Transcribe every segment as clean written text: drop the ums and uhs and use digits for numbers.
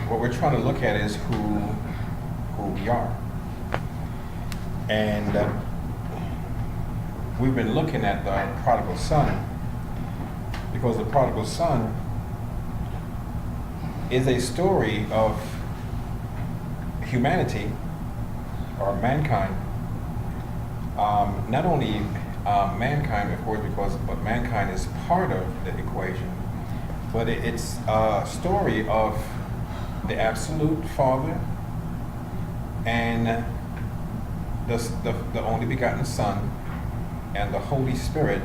what we're trying to look at is who we are. And we've been looking at the prodigal son because the prodigal son is a story of humanity or mankind. Not only mankind, of course, but mankind is part of the equation, but it's a story of the absolute Father and the only begotten Son and the Holy Spirit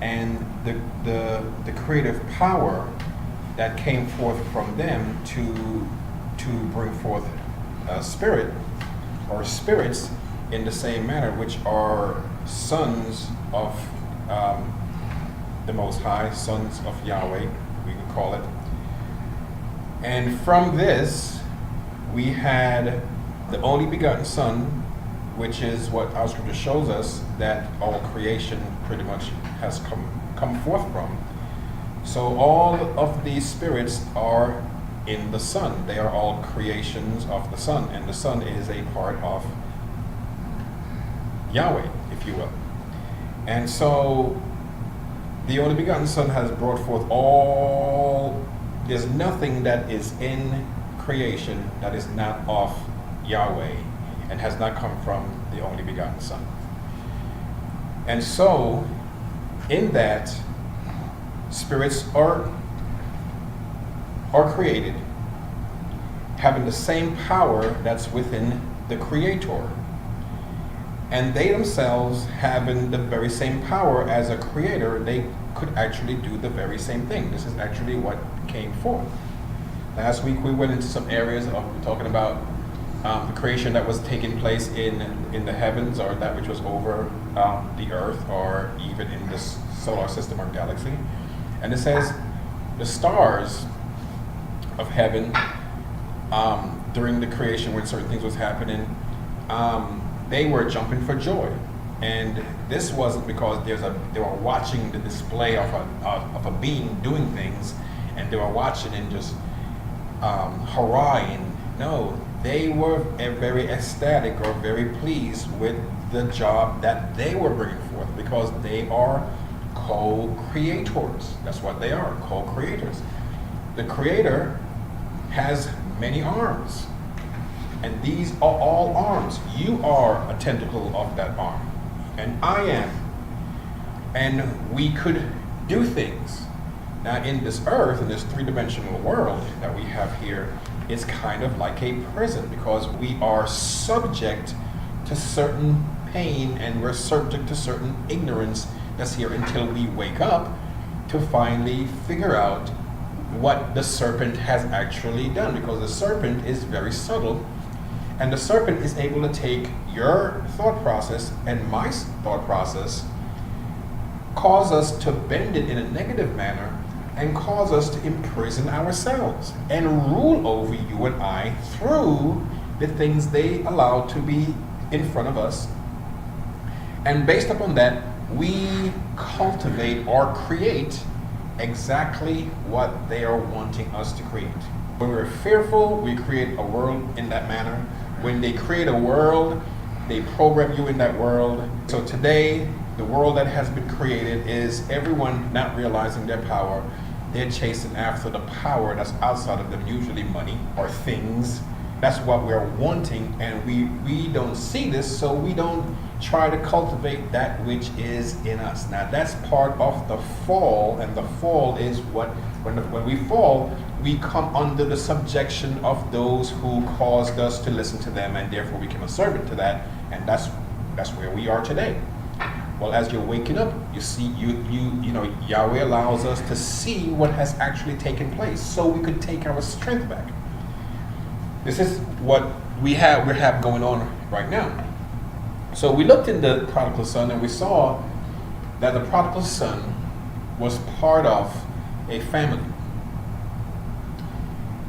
and the creative power that came forth from them to bring forth spirit or spirits in the same manner, which are sons of the Most High, sons of Yahweh, we could call it. And from this, we had the only begotten Son, which is what our scripture shows us that all creation pretty much has come forth from. So all of these spirits are in the Son. They are all creations of the Son, and the Son is a part of Yahweh, if you will. And so the only begotten Son has brought forth there's nothing that is in creation that is not of Yahweh and has not come from the only begotten Son. And so in that, spirits are created having the same power that's within the Creator. And they themselves having the very same power as a creator, they could actually do the very same thing. This is actually what came forth. Last week we went into some areas of talking about the creation that was taking place in the heavens, or that which was over the earth, or even in this solar system or galaxy. And it says the stars of heaven, during the creation when certain things was happening, they were jumping for joy. And this wasn't because they were watching the display of a being doing things, and they were watching and just hurrahing. No, they were very ecstatic or very pleased with the job that they were bringing forth, because they are co-creators. That's what they are, co-creators. The Creator has many arms, and these are all arms. You are a tentacle of that arm, and I am. And we could do things. Now in this earth, in this three-dimensional world that we have here, it's kind of like a prison, because we are subject to certain pain and we're subject to certain ignorance that's here until we wake up to finally figure out what the serpent has actually done, because the serpent is very subtle, and the serpent is able to take your thought process and my thought process, cause us to bend it in a negative manner, and cause us to imprison ourselves and rule over you and I through the things they allow to be in front of us. And based upon that, we cultivate or create exactly what they are wanting us to create. When we're fearful, we create a world in that manner. When they create a world, they program you in that world. So today, the world that has been created is everyone not realizing their power. They're chasing after the power that's outside of them, usually money or things. That's what we're wanting, and we don't see this, so we don't try to cultivate that which is in us. Now that's part of the fall, and the fall is when we fall, we come under the subjection of those who caused us to listen to them, and therefore we become a servant to that, and that's where we are today. Well, as you're waking up, you see, you know, Yahweh allows us to see what has actually taken place, so we could take our strength back. This is what we have going on right now. So we looked in the prodigal son, and we saw that the prodigal son was part of a family.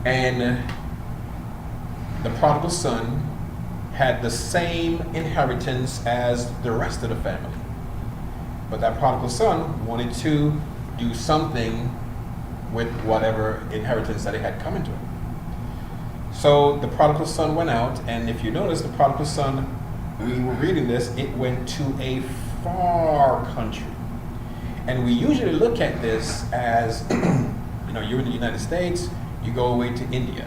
And the prodigal son had the same inheritance as the rest of the family. But that prodigal son wanted to do something with whatever inheritance that he had coming to him. So the prodigal son went out, and if you notice, the prodigal son, we were reading this, it went to a far country. And we usually look at this as, you're in the United States, you go away to India.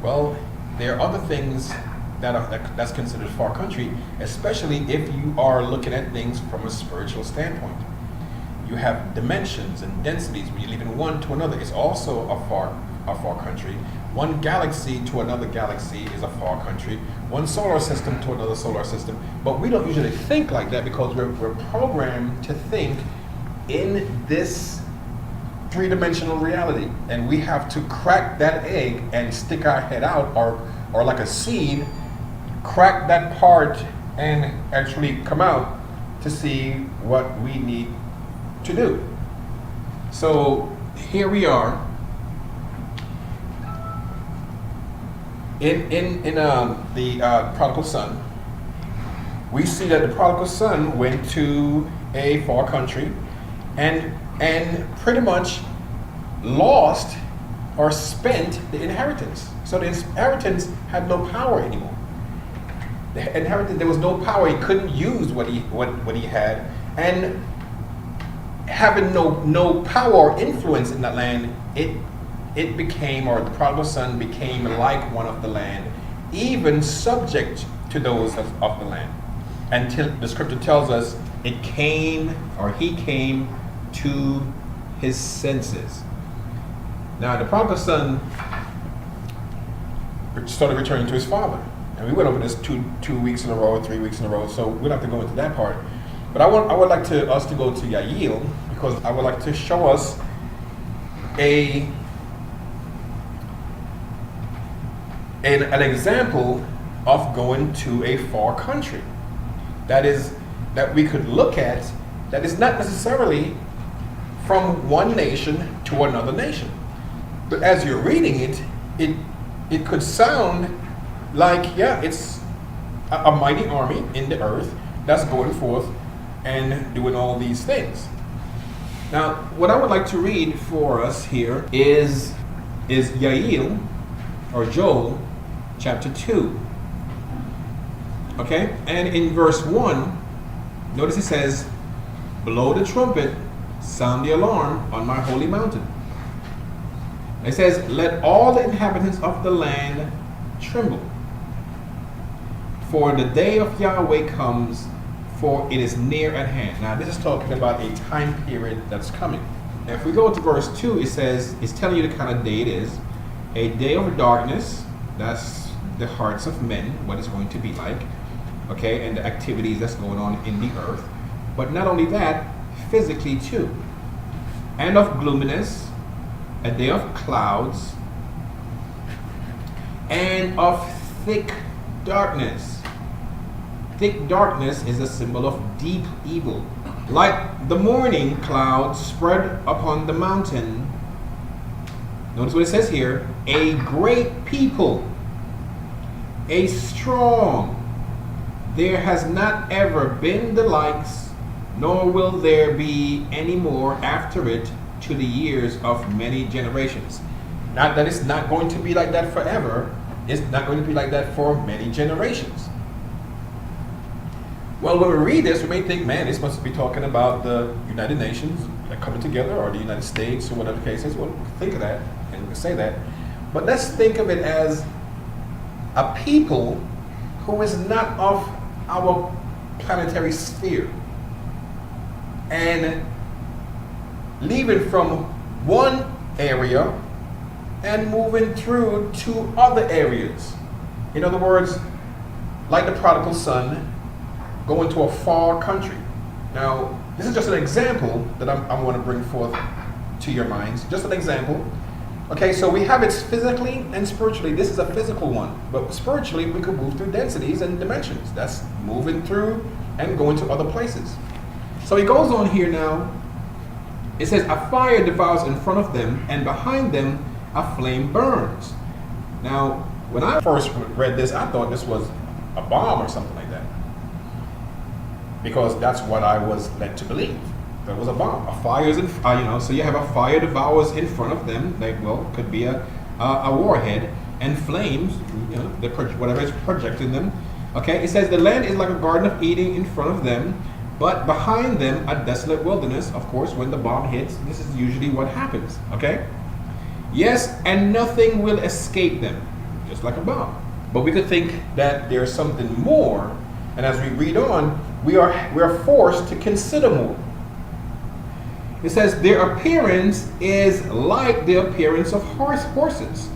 Well, there are other things that's considered far country, especially if you are looking at things from a spiritual standpoint. You have dimensions and densities. When you live in one to another, it's also a far country. One galaxy to another galaxy is a far country. One solar system to another solar system. But we don't usually think like that because we're programmed to think in this three-dimensional reality, and we have to crack that egg and stick our head out, or like a seed, crack that part and actually come out to see what we need to do. So here we are in the prodigal son. We see that the prodigal son went to a far country and pretty much lost or spent the inheritance. So the inheritance had no power anymore. The inheritance, there was no power. He couldn't use what he had, and having no power or influence in that land, it became, or the prodigal son became like one of the land, even subject to those of the land. Until the scripture tells us he came to his senses. Now the prodigal son started returning to his father. And we went over this two weeks in a row, 3 weeks in a row, so we don't have to go into that part. But I would like us to go to Yael, because I would like to show us an example of going to a far country. That we could look at, that is not necessarily from one nation to another nation. But as you're reading it could sound like, yeah, it's a mighty army in the earth that's going forth and doing all these things. Now, what I would like to read for us here is Yael, or Joel, chapter 2. Okay? And in verse 1, notice it says, "Blow the trumpet, sound the alarm on my holy mountain." It says, "Let all the inhabitants of the land tremble. For the day of Yahweh comes, for it is near at hand." Now this is talking about a time period that's coming. Now, if we go to verse 2, it says, it's telling you the kind of day it is. A day of darkness, that's the hearts of men, what it's going to be like. Okay, and the activities that's going on in the earth. But not only that, physically too. And of gloominess, a day of clouds, and of thick darkness. Thick darkness is a symbol of deep evil. Like the morning clouds spread upon the mountain. Notice what it says here. A great people, a strong. There has not ever been the likes, nor will there be any more after it to the years of many generations. Not that it's not going to be like that forever. It's not going to be like that for many generations. Well, when we read this, we may think, man, this must be talking about the United Nations coming together, or the United States, or whatever the case is. Well, we can think of that, and we can say that. But let's think of it as a people who is not of our planetary sphere, and leaving from one area and moving through to other areas. In other words, like the prodigal son going to a far country. Now, this is just an example that I want to bring forth to your minds. Just an example. Okay, so we have it physically and spiritually. This is a physical one. But spiritually, we could move through densities and dimensions. That's moving through and going to other places. So he goes on here now. It says, "A fire devours in front of them, and behind them a flame burns." Now, when I first read this, I thought this was a bomb or something like that, because that's what I was led to believe. There was a bomb. A fire is so you have a fire devours in front of them. Like, well, could be a warhead. and flames, whatever is projecting them. Okay, it says the land is like a garden of Eden in front of them, but behind them a desolate wilderness. Of course, when the bomb hits, this is usually what happens. Okay, yes, and nothing will escape them, just like a bomb. But we could think that there's something more, and as we read on, we are forced to consider more. It says their appearance is like the appearance of horses.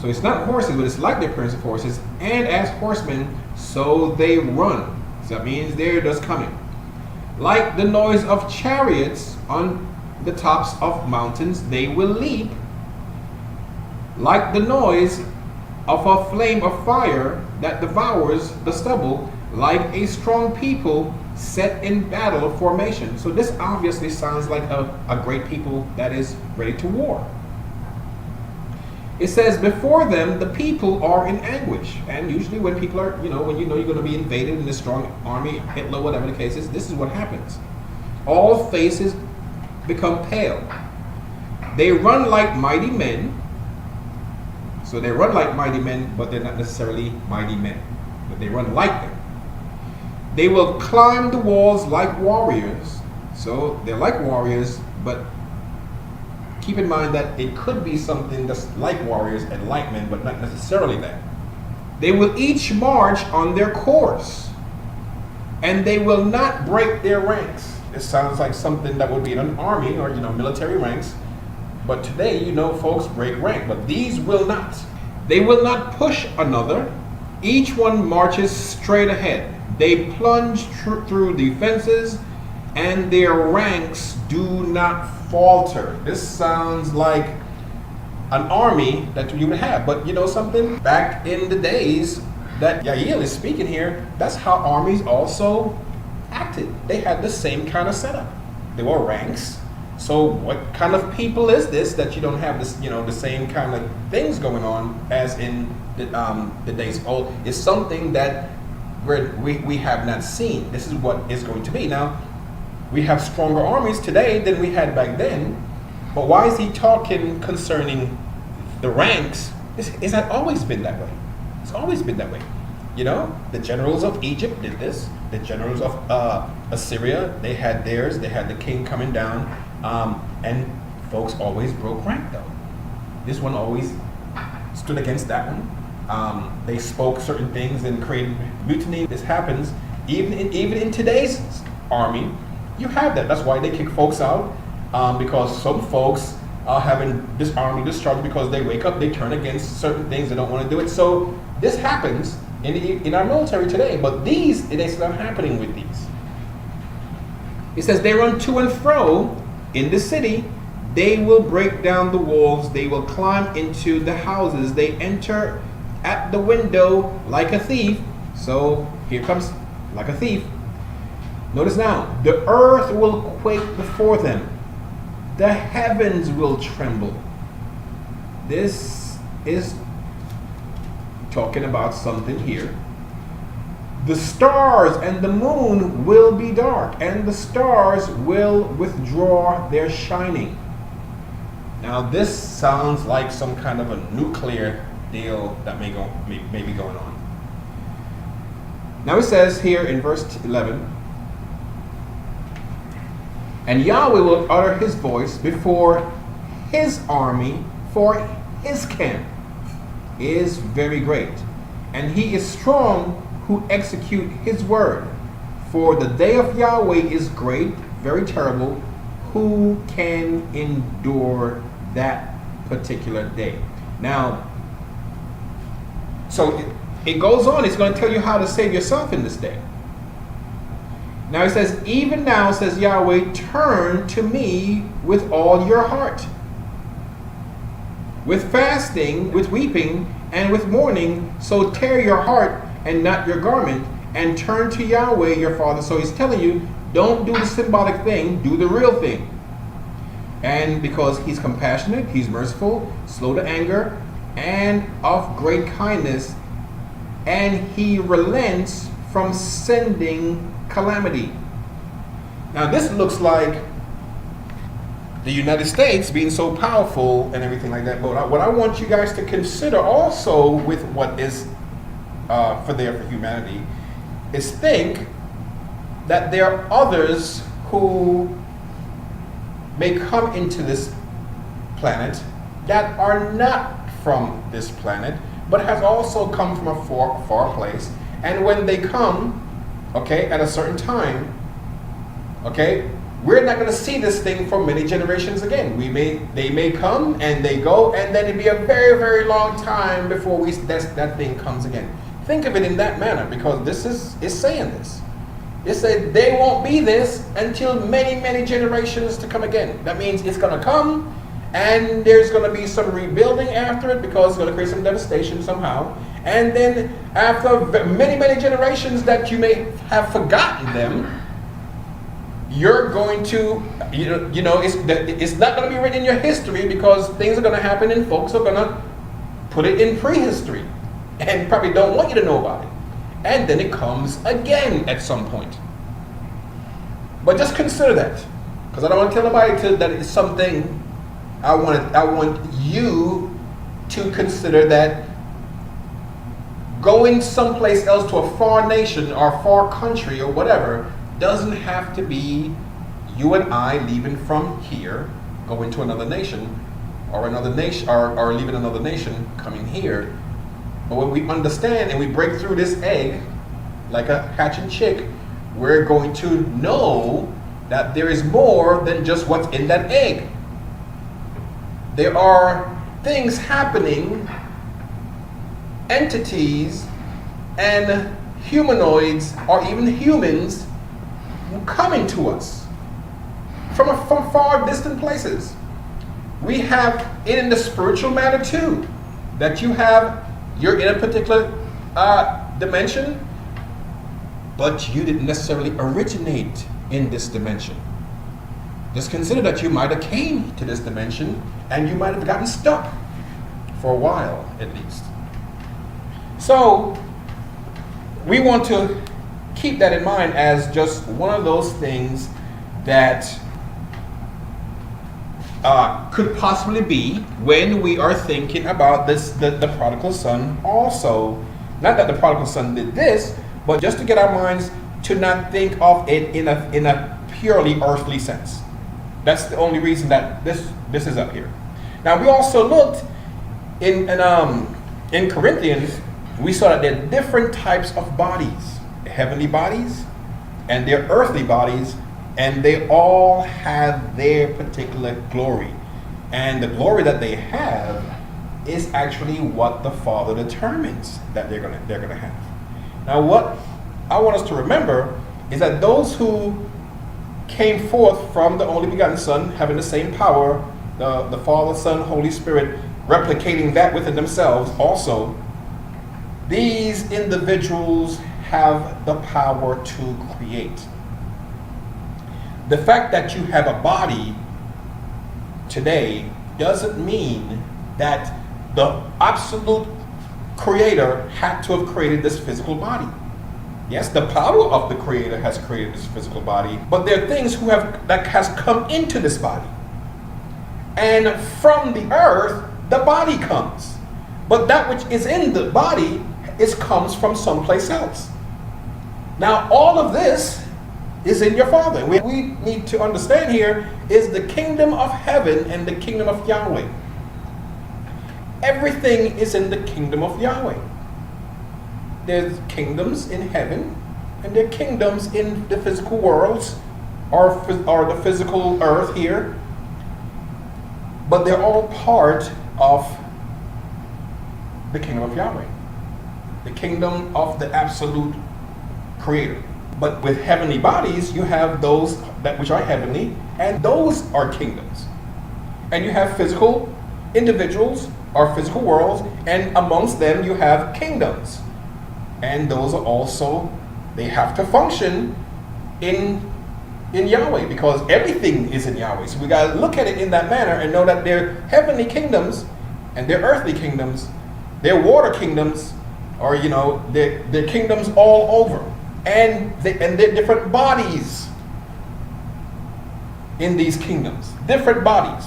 So it's not horses, but it's like the appearance of horses. And as horsemen, so they run. So that means they're just coming. Like the noise of chariots on the tops of mountains, they will leap. Like the noise of a flame of fire that devours the stubble, like a strong people set in battle formation. So this obviously sounds like a great people that is ready to war. It says before them the people are in anguish. And usually when people are, when you're going to be invaded in a strong army, Hitler, whatever the case is, this is what happens. All faces become pale. They run like mighty men. So they run like mighty men, but they're not necessarily mighty men. But they run like them. They will climb the walls like warriors. So they're like warriors, but keep in mind that it could be something that's like warriors and like men, but not necessarily that. They will each march on their course, and they will not break their ranks. It sounds like something that would be in an army or military ranks. But today, folks break rank, but these will not. They will not push another. Each one marches straight ahead. They plunge through defenses, and their ranks do not falter. This sounds like an army that you would have. But something? Back in the days that Yael is speaking here, that's how armies also acted. They had the same kind of setup. There were ranks. So what kind of people is this that you don't have this, the same kind of things going on as in the days of old? It's something that we have not seen. This is what is going to be. Now, we have stronger armies today than we had back then. But why is he talking concerning the ranks? It's not always been that way. It's always been that way. The generals of Egypt did this. The generals of Assyria, they had theirs. They had the king coming down. And folks always broke rank, though. This one always stood against that one. They spoke certain things and created mutiny. This happens even in today's army. You have that. That's why they kick folks out, because some folks are having this army, this struggle, because they wake up, they turn against certain things, they don't want to do it. So this happens in our military today, but it's not happening with these. It says they run to and fro in the city. They will break down the walls. They will climb into the houses. They enter at the window like a thief. So here comes like a thief. Notice now, the earth will quake before them. The heavens will tremble. This is talking about something here. The stars and the moon will be dark, and the stars will withdraw their shining. Now this sounds like some kind of a nuclear deal that may be going on. Now it says here in verse 11, and Yahweh will utter his voice before his army, for his camp is very great, and he is strong who execute his word. For the day of Yahweh is great, very terrible. Who can endure that particular day? Now, so it goes on. It's going to tell you how to save yourself in this day. Now it says, even now, says Yahweh, turn to me with all your heart, with fasting, with weeping, and with mourning. So tear your heart and not your garment, and turn to Yahweh your Father. So he's telling you, don't do the symbolic thing, do the real thing. And because he's compassionate, he's merciful, slow to anger, and of great kindness, and he relents from sending calamity. Now this looks like the United States being so powerful and everything like that. But what I want you guys to consider also with what is for humanity is think that there are others who may come into this planet that are not from this planet, but has also come from a far place. And when they come, okay, at a certain time, okay, we're not going to see this thing for many generations again. They may come and they go, and then it'll be a very, very long time before that thing comes again. Think of it in that manner, because this is saying this. It said they won't be this until many, many generations to come again. That means it's going to come, and there's going to be some rebuilding after it, because it's going to create some devastation somehow. And then after many, many generations that you may have forgotten them, you're going to, it's not going to be written in your history, because things are going to happen and folks are going to put it in prehistory and probably don't want you to know about it. And then it comes again at some point. But just consider that, because I don't want to tell nobody that it's something. I want you to consider that going someplace else to a far nation or far country or whatever doesn't have to be you and I leaving from here, going to another nation, or another nation, or leaving another nation, coming here. But when we understand and we break through this egg, like a hatching chick, we're going to know that there is more than just what's in that egg. There are things happening, entities and humanoids, or even humans, coming to us from far distant places. We have it in the spiritual matter too, that you're in a particular dimension, but you didn't necessarily originate in this dimension. Just consider that you might have came to this dimension and you might have gotten stuck for a while at least. So we want to keep that in mind as just one of those things that could possibly be when we are thinking about the prodigal son also. Not that the prodigal son did this, but just to get our minds to not think of it in a purely earthly sense. That's the only reason that this is up here. Now we also looked in Corinthians. We saw that there are different types of bodies, heavenly bodies and their earthly bodies, and they all have their particular glory. And the glory that they have is actually what the Father determines that they're gonna have. Now what I want us to remember is that those who came forth from the only begotten Son, having the same power, the Father, Son, Holy Spirit, replicating that within themselves also, these individuals have the power to create. The fact that you have a body today doesn't mean that the absolute creator had to have created this physical body. Yes, the power of the creator has created this physical body, but there are things that has come into this body. And from the earth, the body comes. But that which is in the body comes from someplace else. Now, all of this is in your Father. What we need to understand here is the kingdom of heaven and the kingdom of Yahweh. Everything is in the kingdom of Yahweh. There's kingdoms in heaven, and there are kingdoms in the physical worlds, or the physical earth here. But they're all part of the kingdom of Yahweh, the kingdom of the absolute creator. But with heavenly bodies, you have those that which are heavenly, and those are kingdoms. And you have physical individuals or physical worlds, and amongst them you have kingdoms. And those are also, they have to function in Yahweh, because everything is in Yahweh. So we got to look at it in that manner and know that they're heavenly kingdoms and they're earthly kingdoms, they're water kingdoms, or they're kingdoms all over. And they're different bodies. in these kingdoms, different bodies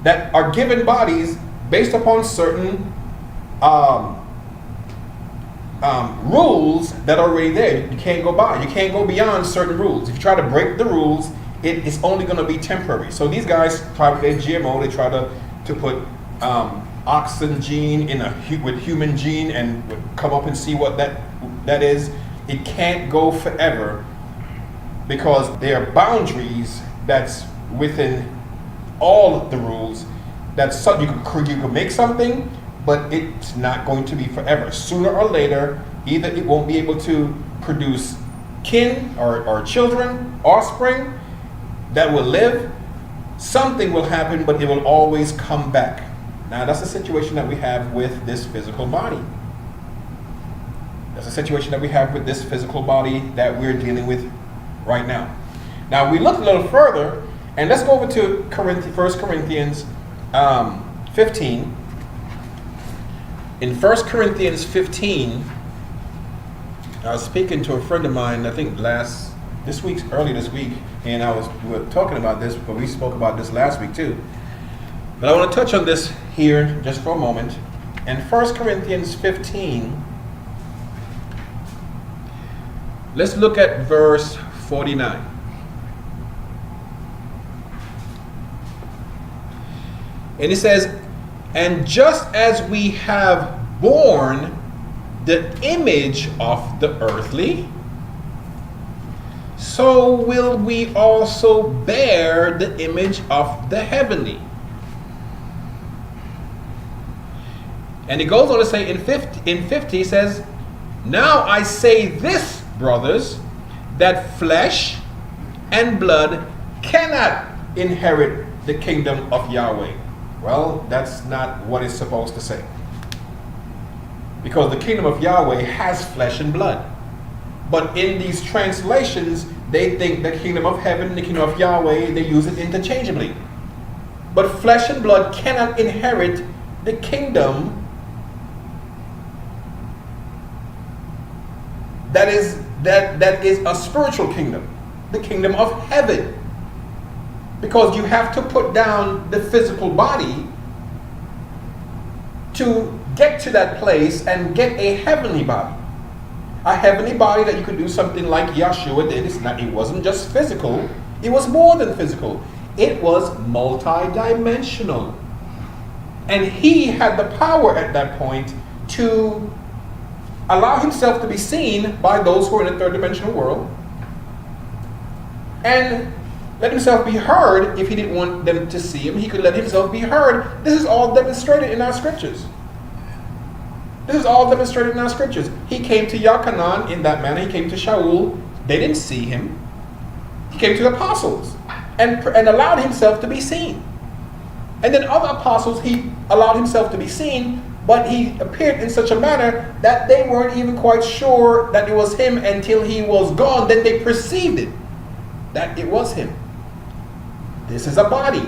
that are given bodies based upon certain rules that are already there. You can't go by. You can't go beyond certain rules. If you try to break the rules, it is only going to be temporary. So these guys try with their GMO. They try to put oxen gene with human gene and come up and see what that is. It can't go forever because there are boundaries that's within all of the rules. That's you can make something, but it's not going to be forever. Sooner or later, either it won't be able to produce kin or children, offspring that will live. Something will happen, but it will always come back. Now, that's the situation that we have with this physical body. That's the situation that we have with this physical body that we're dealing with right now. Now, we look a little further, and let's go over to 1 Corinthians 15. In 1 Corinthians 15, I was speaking to a friend of mine, I think early this week, and we were talking about this, but we spoke about this last week too. But I want to touch on this here just for a moment. In 1 Corinthians 15, let's look at verse 49. And it says, "And just as we have borne the image of the earthly, so will we also bear the image of the heavenly." And it goes on to say in 50, it says, "Now I say this, brothers, that flesh and blood cannot inherit the kingdom of Yahweh." Well, that's not what it's supposed to say. Because the kingdom of Yahweh has flesh and blood. But in these translations, they think the kingdom of heaven, the kingdom of Yahweh, they use it interchangeably. But flesh and blood cannot inherit the kingdom that is a spiritual kingdom, the kingdom of heaven. Because you have to put down the physical body to get to that place and get a heavenly body. A heavenly body that you could do something like Yahshua did. It wasn't just physical, it was more than physical. It was multi-dimensional. And he had the power at that point to allow himself to be seen by those who are in the third dimensional world, and let himself be heard. If he didn't want them to see him, he could let himself be heard. This is all demonstrated in our scriptures. This is all demonstrated in our scriptures. He came to Yochanan in that manner. He came to Shaul. They didn't see him. He came to the apostles and allowed himself to be seen. And then other apostles, he allowed himself to be seen, but he appeared in such a manner that they weren't even quite sure that it was him until he was gone. Then they perceived it, that it was him. This is a body.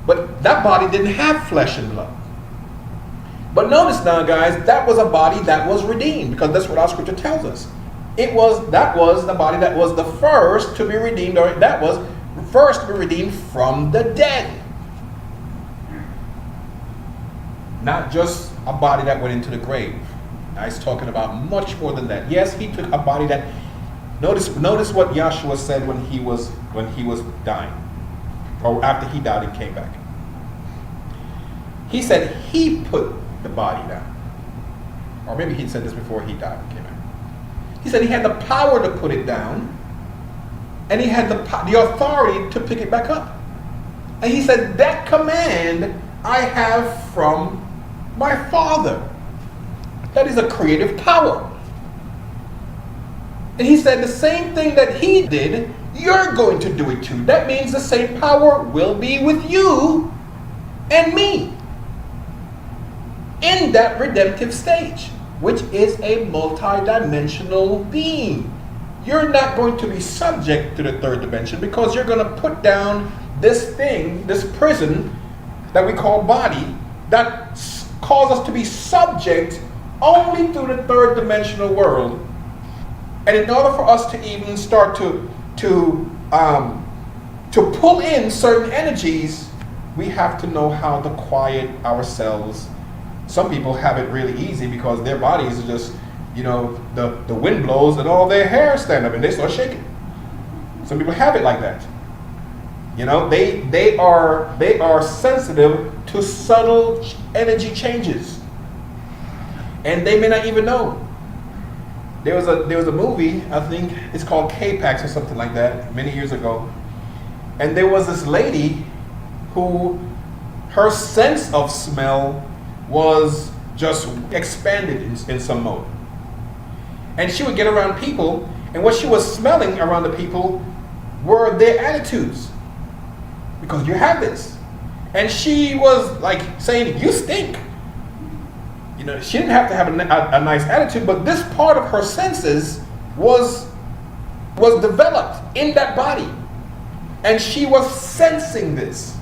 But that body didn't have flesh and blood. But notice now, guys, that was a body that was redeemed, because that's what our scripture tells us. That was the body that was the first to be redeemed, or that was first to be redeemed from the dead. Not just a body that went into the grave. Now he's talking about much more than that. Yes, he took a body that. Notice what Yahshua said when he was dying, or after he died and came back. He said he put the body down, or maybe he said this before he died and came back. He said he had the power to put it down, and he had the authority to pick it back up. And he said, that command I have from my Father. That is a creative power. And he said the same thing that he did, you're going to do it too. That means the same power will be with you and me in that redemptive stage, which is a multi-dimensional being. You're not going to be subject to the third dimension, because you're going to put down this thing, this prison that we call body, that calls us to be subject only through the third dimensional world. And in order for us to even start to to pull in certain energies, we have to know how to quiet ourselves. Some people have it really easy because their bodies are just, the wind blows and all their hair stand up and they start shaking. Some people have it like that. They are sensitive to subtle energy changes, and they may not even know. There was a movie, I think it's called K-Pax or something like that, many years ago, and there was this lady who her sense of smell was just expanded in some mode, and she would get around people, and what she was smelling around the people were their attitudes. Because you have this. And she was like saying, you stink. She didn't have to have a nice attitude, but this part of her senses was developed in that body. And she was sensing this.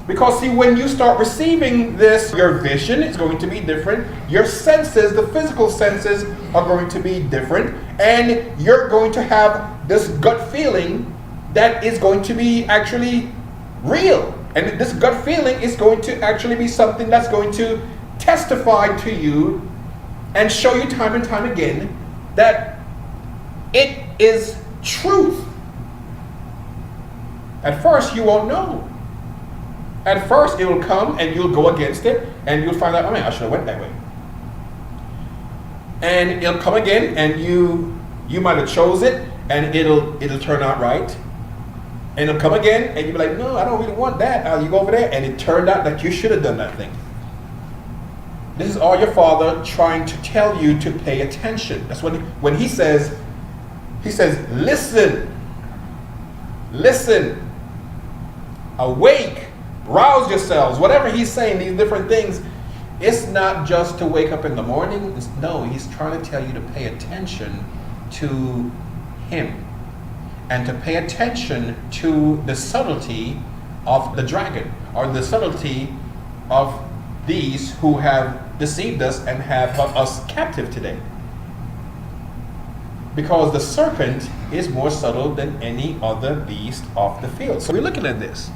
Because see, when you start receiving this, your vision is going to be different. Your senses, the physical senses, are going to be different. And you're going to have this gut feeling that is going to be actually real. And this gut feeling is going to actually be something that's going to testify to you and show you time and time again that it is truth. At first you won't know. At first it will come and you'll go against it and you'll find out, I should have went that way. And it'll come again and you might have chose it and it'll turn out right. And it'll come again, and you'll be like, no, I don't really want that. You go over there, and it turned out that you should have done that thing. This is all your Father trying to tell you to pay attention. That's when he says, listen, awake, rouse yourselves. Whatever he's saying, these different things, it's not just to wake up in the morning. No, he's trying to tell you to pay attention to him. And to pay attention to the subtlety of the dragon, or the subtlety of these who have deceived us and have held us captive today. Because the serpent is more subtle than any other beast of the field. So we're looking at this.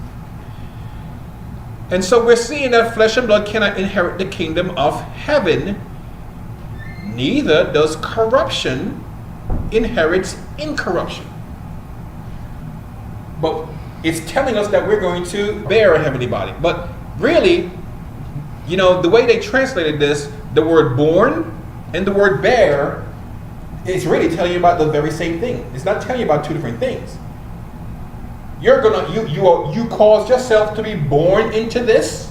And so we're seeing that flesh and blood cannot inherit the kingdom of heaven, neither does corruption inherit incorruption. But it's telling us that we're going to bear a heavenly body. But really, the way they translated this, the word born and the word bear, it's really telling you about the very same thing. It's not telling you about two different things. You cause yourself to be born into this,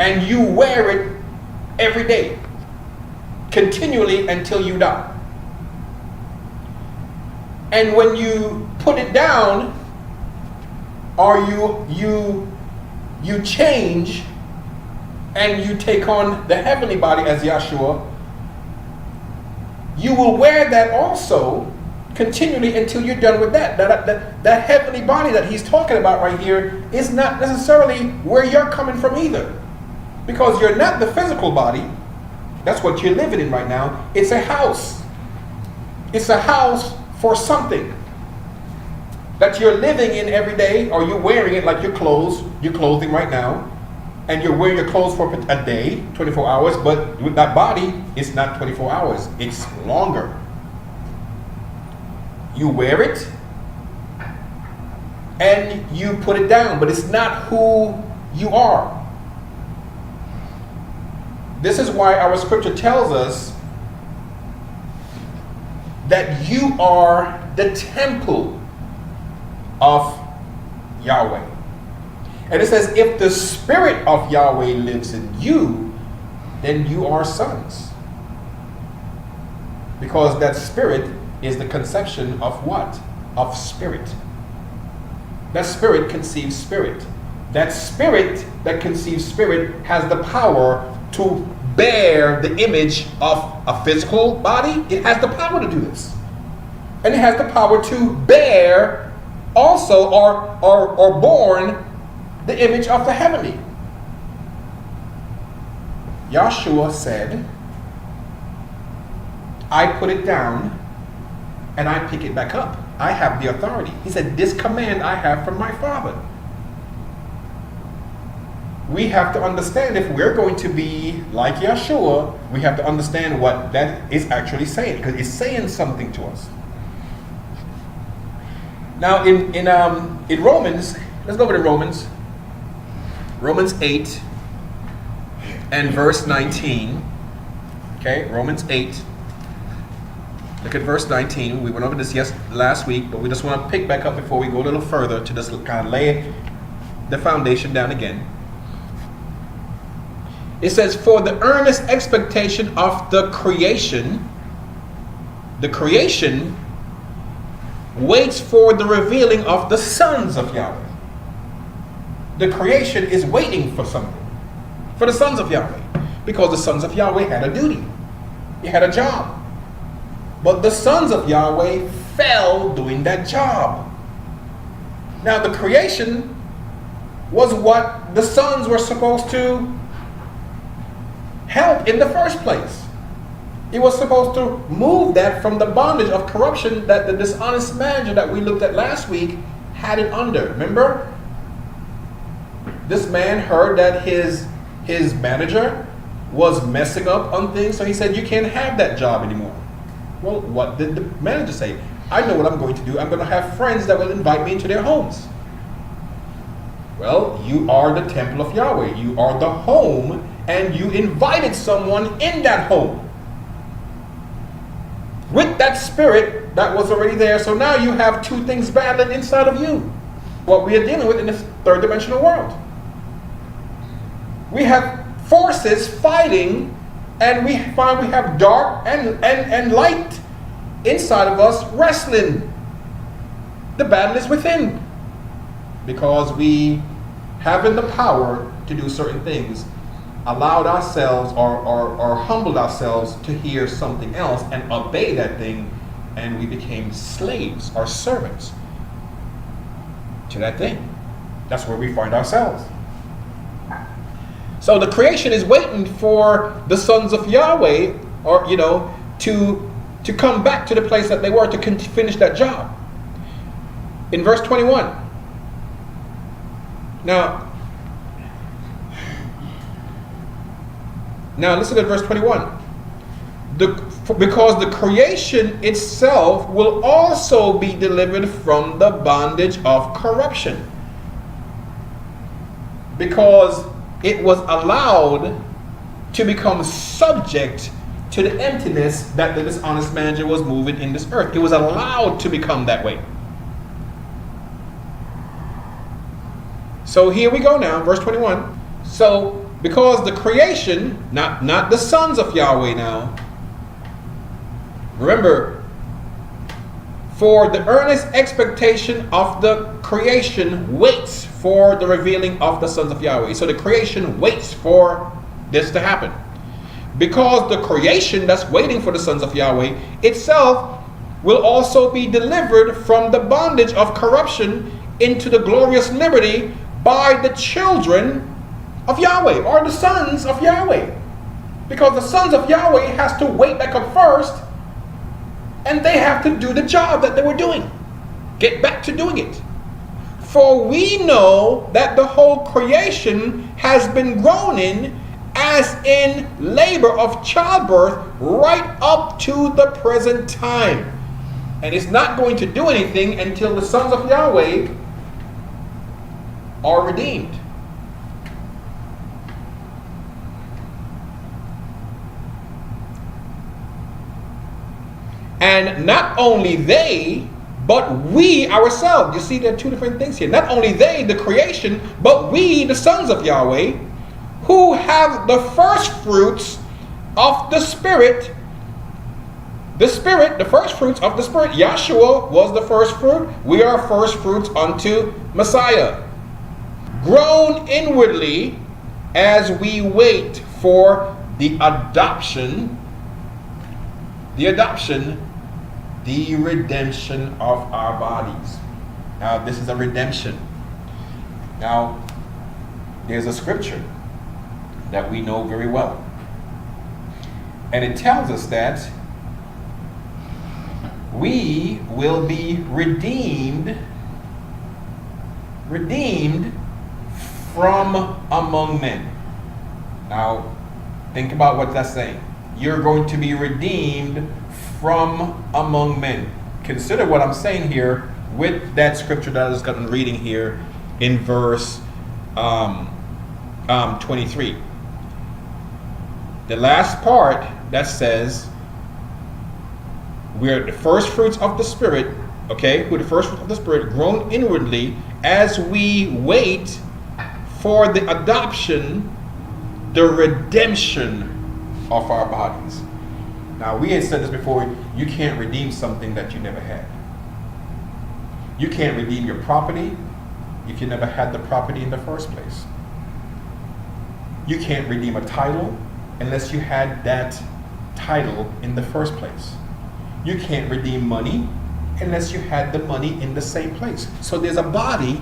and you wear it every day, continually until you die. And when you put it down, or you change and you take on the heavenly body as Yahshua, you will wear that also continually until you're done with that. That heavenly body that he's talking about right here is not necessarily where you're coming from either. Because you're not the physical body. That's what you're living in right now. It's a house. It's a house for something that you're living in every day, or you're wearing it like your clothing right now, and you're wearing your clothes for a day, 24 hours, but with that body, it's not 24 hours, it's longer. You wear it, and you put it down, but it's not who you are. This is why our scripture tells us that you are the temple of Yahweh. And it says, if the Spirit of Yahweh lives in you, then you are sons. Because that Spirit is the conception of what? Of spirit. That Spirit conceives spirit. That Spirit that conceives spirit has the power to bear the image of a physical body. It has the power to do this. And it has the power to bear also or born the image of the heavenly. Yahshua said, I put it down and I pick it back up. I have the authority. He said, this command I have from my Father. We have to understand, if we're going to be like Yeshua, we have to understand what that is actually saying, because it's saying something to us. Now in Romans, let's go over to Romans 8 and verse 19. Okay, Romans 8. Look at verse 19. We went over this last week, but we just want to pick back up before we go a little further to just kind of lay the foundation down again. It says, for the earnest expectation of the creation waits for the revealing of the sons of Yahweh. The creation is waiting for something, for the sons of Yahweh, because the sons of Yahweh had a duty. He had a job. But the sons of Yahweh fell doing that job. Now the creation was what the sons were supposed to help in the first place. It was supposed to move that from the bondage of corruption that the dishonest manager that we looked at last week had it under. Remember? This man heard that his manager was messing up on things, so he said, you can't have that job anymore. Well, what did the manager say? I know what I'm going to do. I'm going to have friends that will invite me into their homes. Well, you are the temple of Yahweh. You are the home, and you invited someone in that home with that spirit that was already there. So now you have two things battling inside of you. What we are dealing with in this third dimensional world. We have forces fighting, and we find we have dark and light inside of us wrestling. The battle is within, because we, having the power to do certain things, allowed ourselves or humbled ourselves to hear something else and obey that thing, and we became slaves or servants to that thing. That's where we find ourselves. So the creation is waiting for the sons of Yahweh, or to come back to the place that they were to finish that job. In verse 21. Now listen to verse 21. Because the creation itself will also be delivered from the bondage of corruption. Because it was allowed to become subject to the emptiness that the dishonest manager was moving in this earth. It was allowed to become that way. So here we go now, verse 21. So, because the creation, not the sons of Yahweh now, remember, for the earnest expectation of the creation waits for the revealing of the sons of Yahweh. So the creation waits for this to happen. Because the creation that's waiting for the sons of Yahweh itself will also be delivered from the bondage of corruption into the glorious liberty by the children of Yahweh, or the sons of Yahweh. Because the sons of Yahweh has to wait back up first, and they have to do the job that they were doing. Get back to doing it. For we know that the whole creation has been groaning as in labor of childbirth right up to the present time. And it's not going to do anything until the sons of Yahweh are redeemed. And not only they, but we ourselves. You see, there are two different things here. Not only they, the creation, but we, the sons of Yahweh, who have the first fruits of the Spirit. The first fruits of the Spirit. Yahshua was the first fruit. We are first fruits unto Messiah. Grown inwardly as we wait for the adoption, the redemption of our bodies. Now, this is a redemption. Now, there's a scripture that we know very well. And it tells us that we will be redeemed from among men. Now, think about what that's saying. You're going to be redeemed from among men. Consider what I'm saying here with that scripture that I was reading here in verse 23. The last part that says, we're the first fruits of the Spirit, okay? We're the first fruits of the Spirit, grown inwardly as we wait for the adoption, the redemption of our bodies. Now, we had said this before, you can't redeem something that you never had. You can't redeem your property if you never had the property in the first place. You can't redeem a title unless you had that title in the first place. You can't redeem money unless you had the money in the same place. So there's a body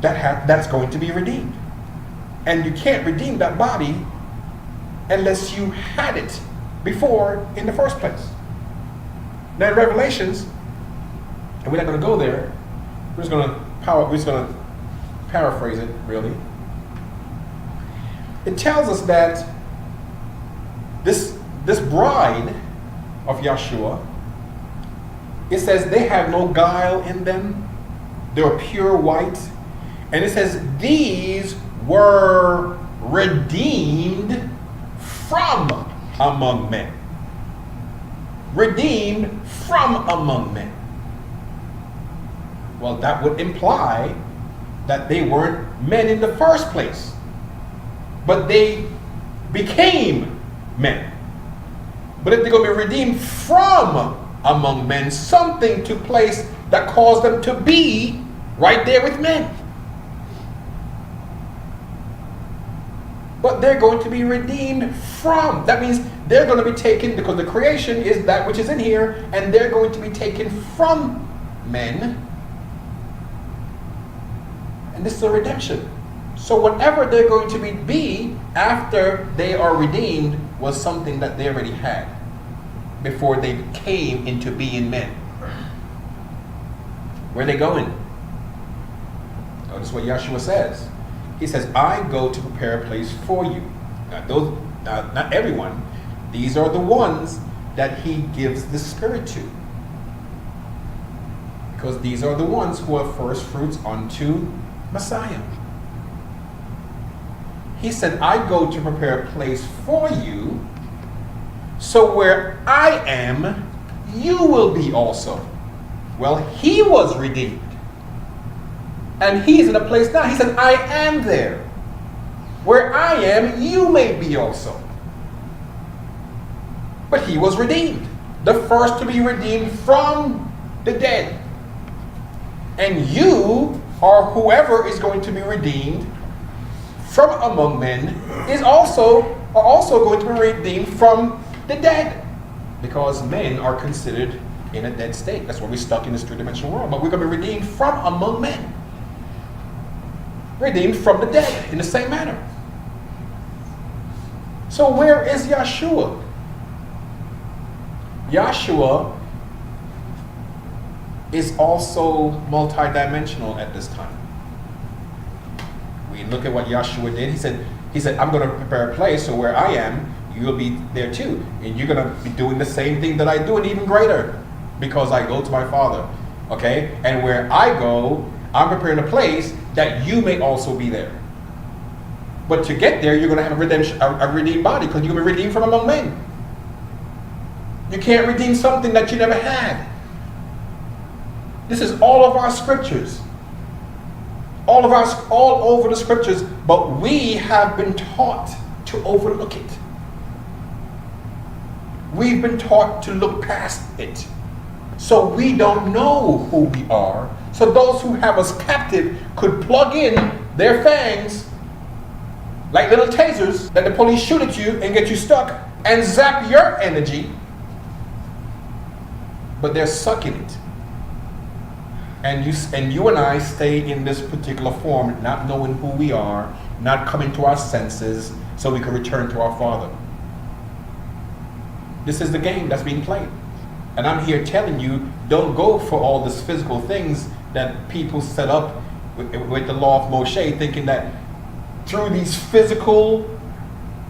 that's going to be redeemed. And you can't redeem that body unless you had it before in the first place. Now in Revelations, and we're not going to go there, we're just going to paraphrase it really. It tells us that this bride of Yahshua, it says they have no guile in them, they're pure white, and it says these were redeemed from among men. Redeemed from among men. Well, that would imply that they weren't men in the first place, but they became men. But if they're going to be redeemed from among men, something took place that caused them to be right there with men. But they're going to be redeemed from. That means they're going to be taken, because the creation is that which is in here, and they're going to be taken from men. And this is a redemption. So whatever they're going to be after they are redeemed was something that they already had before they came into being men. Where are they going? Notice what Yahshua says. He says, I go to prepare a place for you. Now, not everyone. These are the ones that he gives the Spirit to. Because these are the ones who are first fruits unto Messiah. He said, I go to prepare a place for you, so where I am, you will be also. Well, he was redeemed. And he's in a place now. He said, I am there. Where I am, you may be also. But he was redeemed. The first to be redeemed from the dead. And you, or whoever is going to be redeemed from among men, are also going to be redeemed from the dead. Because men are considered in a dead state. That's why we're stuck in this three-dimensional world. But we're going to be redeemed from among men. Redeemed from the dead in the same manner. So where is Yahshua? Yahshua is also multidimensional at this time. We look at what Yahshua did. He said, I'm going to prepare a place, so where I am, you'll be there too. And you're going to be doing the same thing that I do, and even greater, because I go to my Father. Okay? And where I go, I'm preparing a place that you may also be there. But to get there, you're going to have a redeemed body, because you're going to be redeemed from among men. You can't redeem something that you never had. This is all of our scriptures. All over the scriptures, but we have been taught to overlook it. We've been taught to look past it. So we don't know who we are. So those who have us captive could plug in their fangs like little tasers that the police shoot at you and get you stuck and zap your energy. But they're sucking it. And you and I stay in this particular form, not knowing who we are, not coming to our senses so we can return to our Father. This is the game that's being played. And I'm here telling you, don't go for all these physical things that people set up with the law of Moshe, thinking that through these physical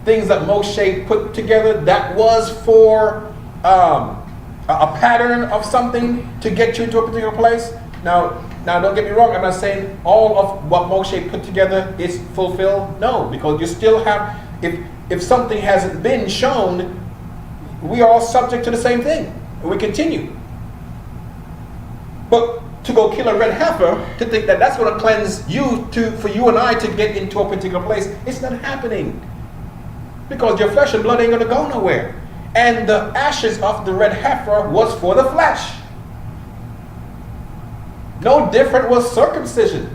things that Moshe put together, that was for a pattern of something to get you into a particular place. Now don't get me wrong, I'm not saying all of what Moshe put together is fulfilled. No, because you still have, if something hasn't been shown, we are all subject to the same thing. And we continue. But to go kill a red heifer, to think that that's going to cleanse you, for you and I to get into a particular place, it's not happening. Because your flesh and blood ain't going to go nowhere. And the ashes of the red heifer was for the flesh. No different was circumcision.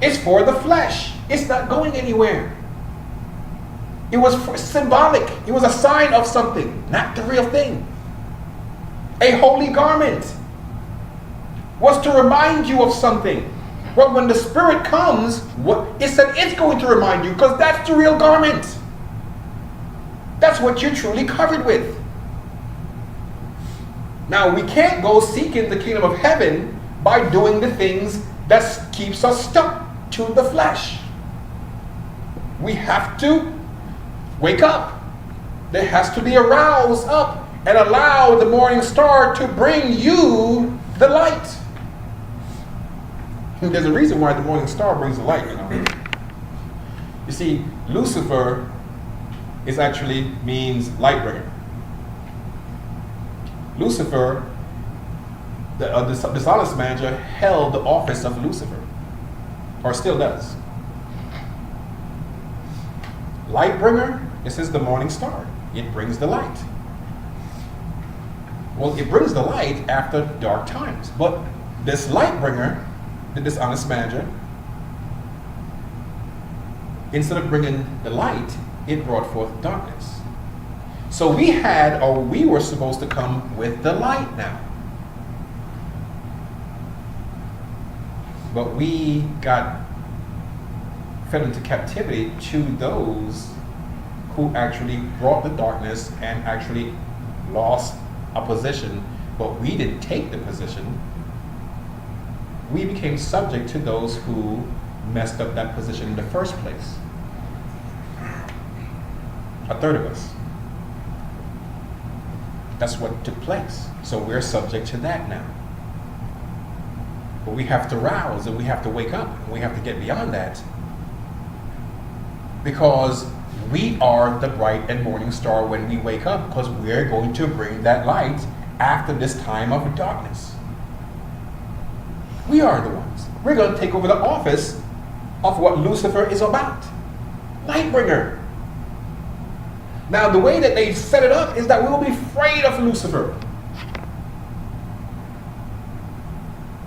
It's for the flesh. It's not going anywhere. It was symbolic. It was a sign of something, not the real thing. A holy garment was to remind you of something. But when the Spirit comes, it said it's going to remind you, because that's the real garment. That's what you're truly covered with. Now, we can't go seeking the kingdom of heaven by doing the things that keeps us stuck to the flesh. We have to wake up. There has to be a rouse up and allow the morning star to bring you the light. There's a reason why the morning star brings the light, You see, Lucifer actually means light bringer. Lucifer, the dishonest manager, held the office of Lucifer, or still does. Light bringer, this is the morning star. It brings the light. Well, it brings the light after dark times. But this light bringer, the dishonest manager, instead of bringing the light, it brought forth darkness. So we were supposed to come with the light now. But we got fed into captivity to those who actually brought the darkness and actually lost a position, but we didn't take the position. We became subject to those who messed up that position in the first place. A third of us. That's what took place. So we're subject to that now. But we have to rouse and we have to wake up and we have to get beyond that, because we are the bright and morning star when we wake up, because we're going to bring that light after this time of darkness. We are the ones. We're going to take over the office of what Lucifer is about. Light bringer. Now, the way that they set it up is that we will be afraid of Lucifer.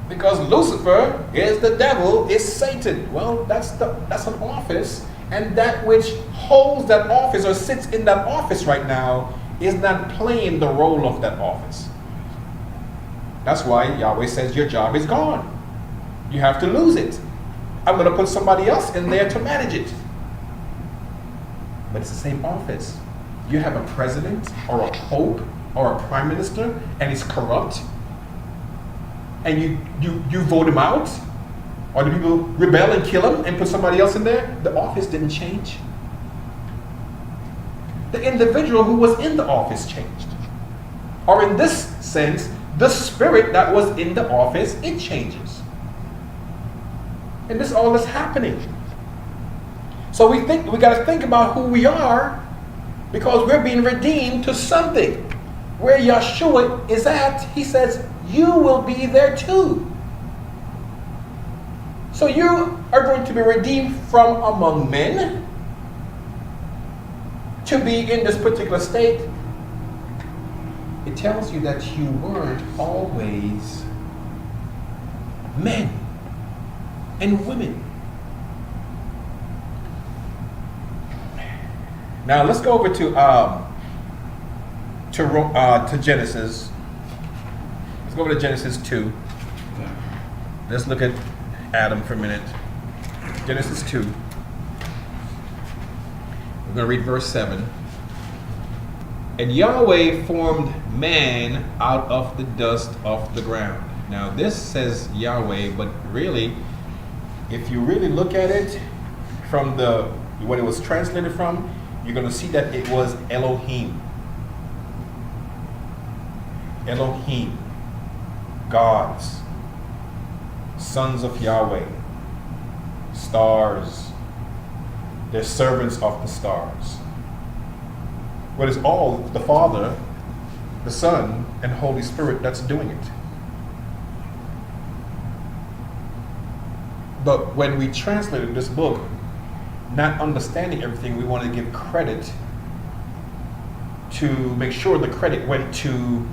Because Lucifer is the devil, is Satan. Well, that's an office, and that which holds that office or sits in that office right now is not playing the role of that office. That's why Yahweh says your job is gone. You have to lose it. I'm going to put somebody else in there to manage it. But it's the same office. You have a president or a pope or a prime minister and he's corrupt, and you vote him out, or the people rebel and kill him and put somebody else in there, the office didn't change. The individual who was in the office changed. Or in this sense, the spirit that was in the office, it changes. And this all is happening. So we got to think about who we are, because we're being redeemed to something. Where Yeshua is at, he says, you will be there too. So you are going to be redeemed from among men to be in this particular state. It tells you that you weren't always men and women. Now let's go over to Genesis. Let's go over to Genesis 2. Let's look at Adam for a minute. Genesis 2. We're going to read verse 7. And Yahweh formed man out of the dust of the ground. Now this says Yahweh, but really, if you really look at it from what it was translated from, you're going to see that it was Elohim. Elohim, gods, sons of Yahweh, stars, they're servants of the stars. But it's all the Father, the Son, and Holy Spirit that's doing it. But when we translated this book, not understanding everything, we want to give credit to make sure the credit went to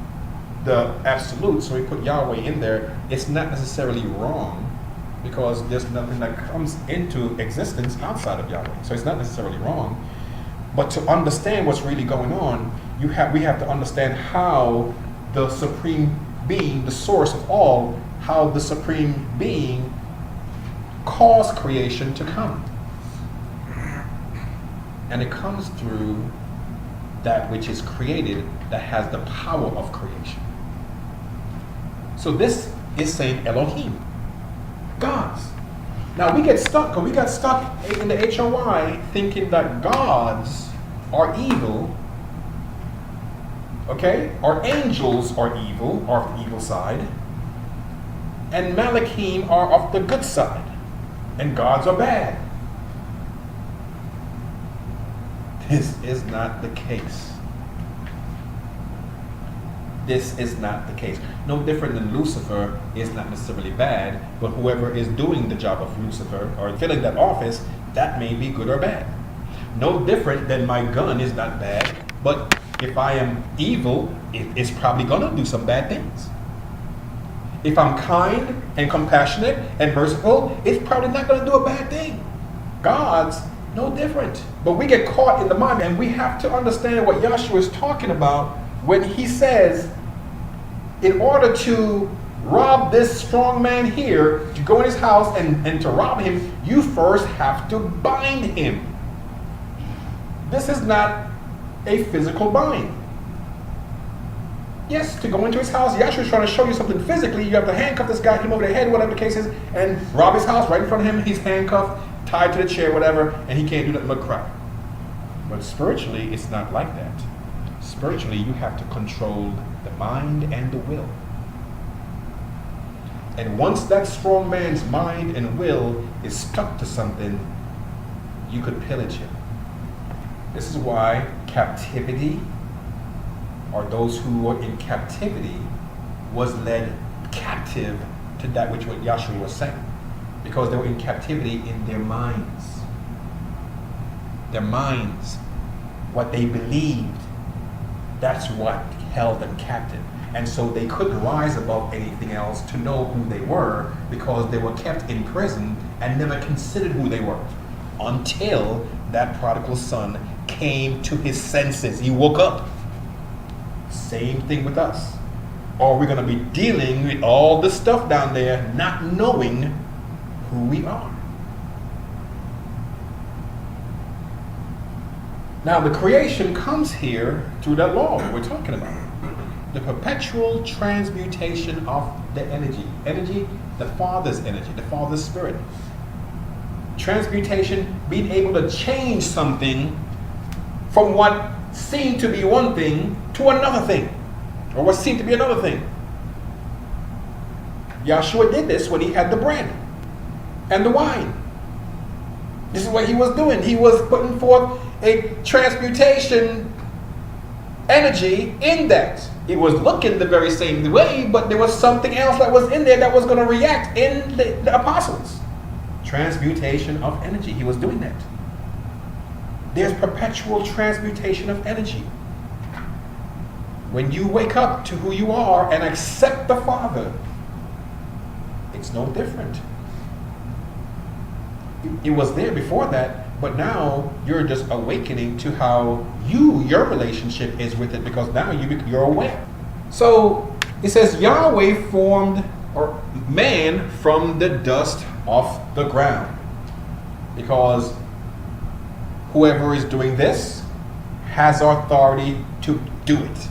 the absolute, so we put Yahweh in there. It's not necessarily wrong, because there's nothing that comes into existence outside of Yahweh. So it's not necessarily wrong. But to understand what's really going on, we have to understand how the Supreme Being, the source of all, how the Supreme Being caused creation to come. And it comes through that which is created that has the power of creation. So this is saying Elohim, gods. Now we get stuck, because we got stuck in the HOI thinking that gods are evil, okay? Or angels are evil, are of the evil side, and Malachim are of the good side, and gods are bad. This is not the case. This is not the case. No different than Lucifer is not necessarily bad, but whoever is doing the job of Lucifer or filling that office, that may be good or bad. No different than my gun is not bad, but if I am evil, it's probably gonna do some bad things. If I'm kind and compassionate and merciful, it's probably not gonna do a bad thing. God's no different. But we get caught in the mind, and we have to understand what Yahshua is talking about when he says, in order to rob this strong man here, to go in his house and to rob him, you first have to bind him. This is not a physical bind. Yes, to go into his house, Yahshua is trying to show you something physically. You have to handcuff this guy, hit him over the head, whatever the case is, and rob his house right in front of him. He's handcuffed, tied to the chair, whatever, and he can't do nothing but cry. But spiritually, it's not like that. Spiritually, you have to control the mind and the will. And once that strong man's mind and will is stuck to something, you could pillage him. This is why captivity, or those who were in captivity, was led captive to that which what Yahshua was saying. Because they were in captivity in their minds. Their minds, what they believed, that's what held them captive. And so they couldn't rise above anything else to know who they were, because they were kept in prison and never considered who they were until that prodigal son came to his senses. He woke up. Same thing with us. Or we're going to be dealing with all the stuff down there, not knowing who we are. Now the creation comes here through that law that we're talking about. The perpetual transmutation of the energy. Energy, the Father's energy, the Father's Spirit. Transmutation, being able to change something from what seemed to be one thing to another thing, or what seemed to be another thing. Yahshua did this when he had the bread and the wine. This is what he was doing. He was putting forth a transmutation energy in that. It was looking the very same way, but there was something else that was in there that was going to react in the apostles. Transmutation of energy. He was doing that. There's perpetual transmutation of energy. When you wake up to who you are and accept the Father, it's no different. It was there before that, but now you're just awakening to how your relationship is with it, because now you're aware. So it says Yahweh formed man from the dust of the ground, because whoever is doing this has authority to do it.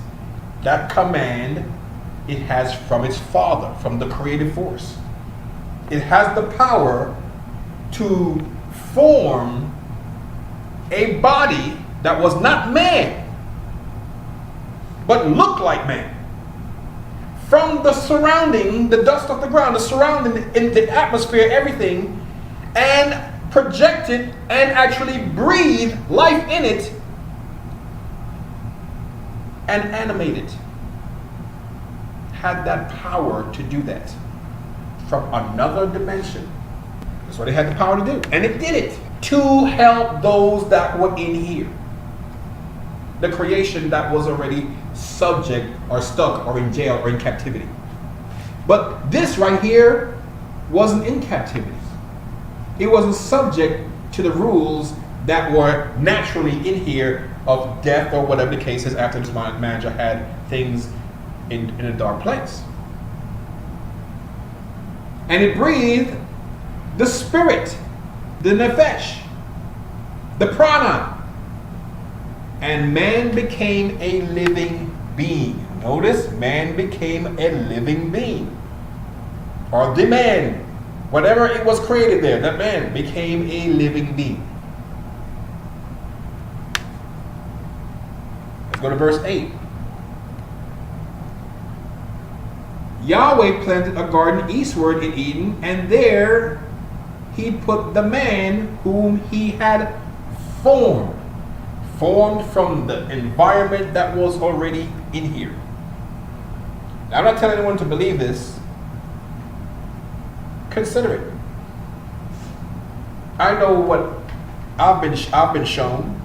That command it has from its Father, from the creative force. It has the power to form a body that was not man, but looked like man. From the surrounding, the dust of the ground, the surrounding, in the atmosphere, everything, and projected and actually breathe life in it and animate it. Had that power to do that from another dimension. That's what it had the power to do. And it did it to help those that were in here. The creation that was already subject or stuck or in jail or in captivity. But this right here wasn't in captivity. It wasn't subject to the rules that were naturally in here of death or whatever the case is after this manager had things in a dark place. And it breathed the spirit, the nefesh, the prana, and man became a living being. Notice, man became a living being. Or the man, whatever it was created there, that man became a living being. Let's go to verse 8. Yahweh planted a garden eastward in Eden, and there he put the man whom he had formed from the environment that was already in here. Now, I'm not telling anyone to believe this. Consider it. I know what I've been shown,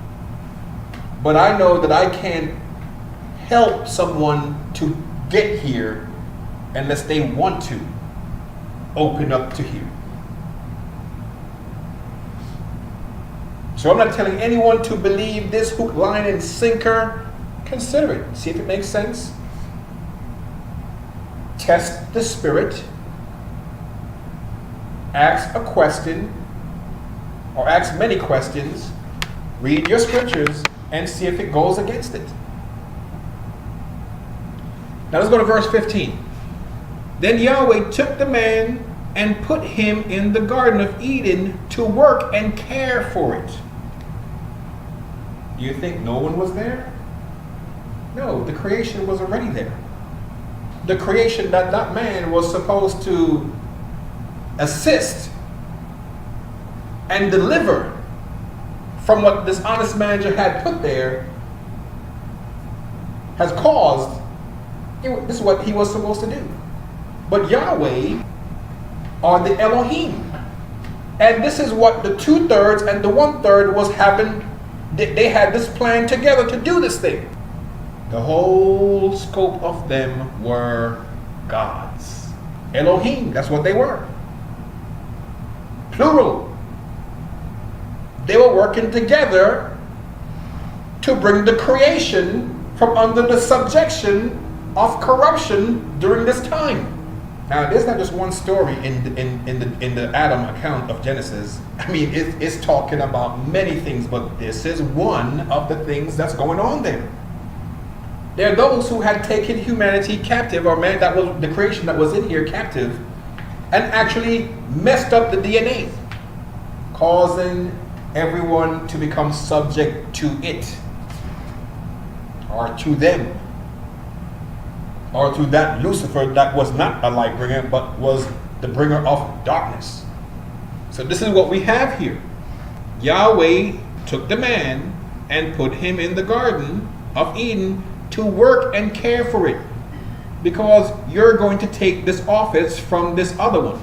but I know that I can't help someone to get here unless they want to open up to here. So I'm not telling anyone to believe this hook, line, and sinker. Consider it. See if it makes sense. Test the spirit. Ask a question, or ask many questions. Read your scriptures and see if it goes against it. Now let's go to verse 15. Then Yahweh took the man and put him in the Garden of Eden to work and care for it. Do you think no one was there? No, the creation was already there. The creation that man was supposed to assist and deliver from what this honest manager had put there has caused, this is what he was supposed to do. But Yahweh are the Elohim. And this is what the 2/3 and the 1/3 was having. They had this plan together to do this thing. The whole scope of them were gods. Elohim, that's what they were. Plural. They were working together to bring the creation from under the subjection of corruption during this time. Now, there's not just one story in the Adam account of Genesis. I mean, it's talking about many things, but this is one of the things that's going on there. There are those who had taken humanity captive, or man that was the creation that was in here captive, and actually messed up the DNA, causing everyone to become subject to it, or to them, or to that Lucifer that was not a light bringer, but was the bringer of darkness. So this is what we have here. Yahweh took the man and put him in the Garden of Eden to work and care for it, because you're going to take this office from this other one.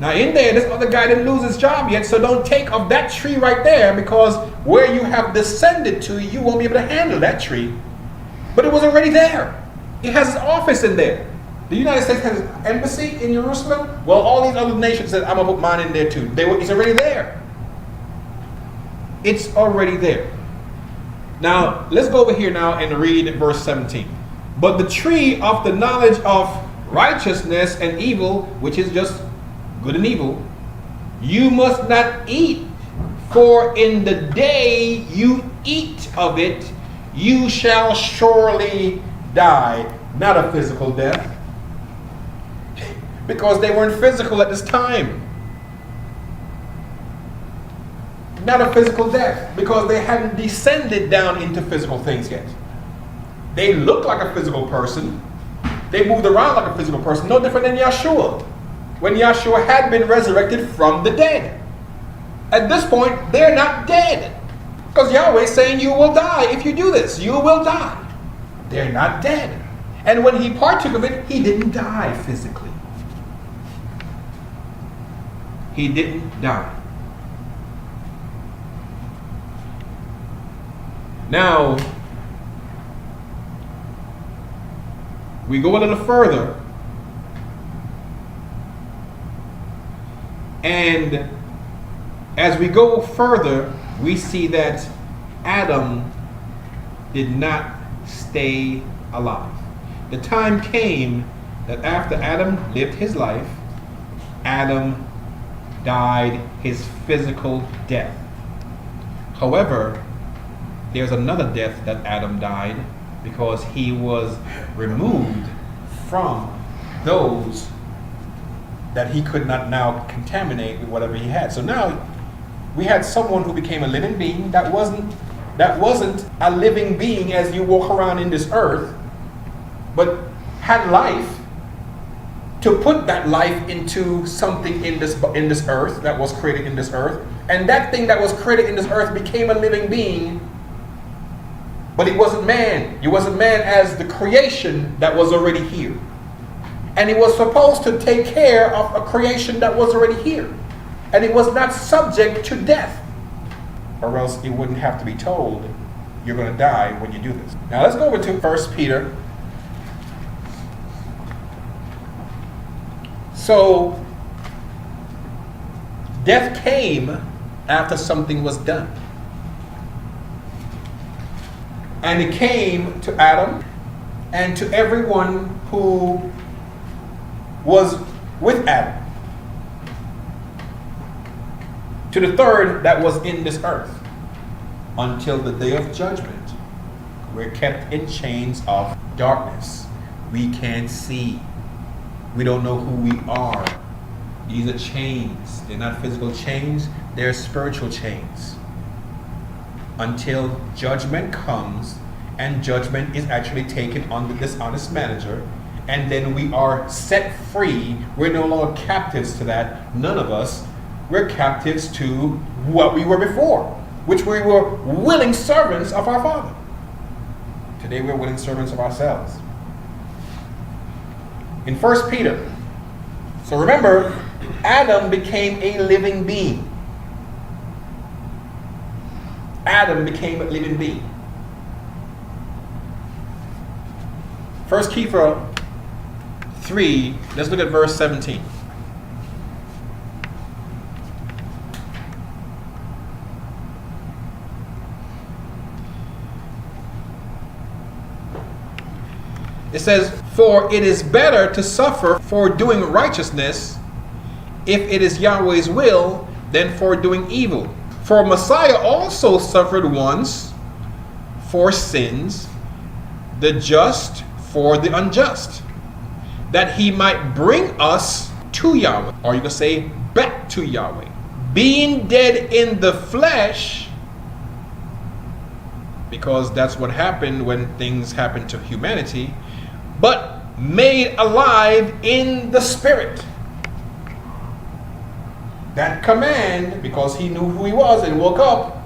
Now in there, this other guy didn't lose his job yet, so don't take of that tree right there, because where you have descended to, you won't be able to handle that tree. But it was already there. It has its office in there. The United States has an embassy in Jerusalem. Well, all these other nations said, I'm going to put mine in there too. It's already there. It's already there. Now, let's go over here now and read verse 17. But the tree of the knowledge of righteousness and evil, which is just good and evil, you must not eat, for in the day you eat of it, you shall surely die. Not a physical death. Because they weren't physical at this time. Not a physical death. Because they hadn't descended down into physical things yet. They looked like a physical person. They moved around like a physical person. No different than Yahshua. When Yahshua had been resurrected from the dead. At this point, they're not dead. Because Yahweh is saying you will die if you do this. You will die. They're not dead. And when he partook of it, he didn't die physically. He didn't die. Now, we go a little further, and as we go further, we see that Adam did not stay alive. The time came that after Adam lived his life, Adam died his physical death. However, there's another death that Adam died because he was removed from those that he could not now contaminate with whatever he had. So now we had someone who became a living being that wasn't a living being as you walk around in this earth, but had life, to put that life into something in this earth that was created in this earth. And that thing that was created in this earth became a living being, but it wasn't man. It wasn't man as the creation that was already here. And it was supposed to take care of a creation that was already here. And it was not subject to death. Or else it wouldn't have to be told, you're going to die when you do this. Now let's go over to 1 Peter. So, death came after something was done. And it came to Adam and to everyone who was with Adam. To the third that was in this earth. Until the day of judgment. We're kept in chains of darkness. We can't see. We don't know who we are. These are chains. They're not physical chains. They're spiritual chains. Until judgment comes, and judgment is actually taken on the dishonest manager, and then we are set free. We're no longer captives to that. None of us. We're captives to what we were before, which we were willing servants of our Father. Today we're willing servants of ourselves. In 1 Peter, so remember, Adam became a living being. Adam became a living being. 1 Peter 3, let's look at verse 17. It says, for it is better to suffer for doing righteousness, if it is Yahweh's will, than for doing evil. For Messiah also suffered once for sins, the just for the unjust, that he might bring us to Yahweh, or you can say back to Yahweh, being dead in the flesh, because that's what happened when things happened to humanity, but made alive in the spirit. That command, because he knew who he was and woke up,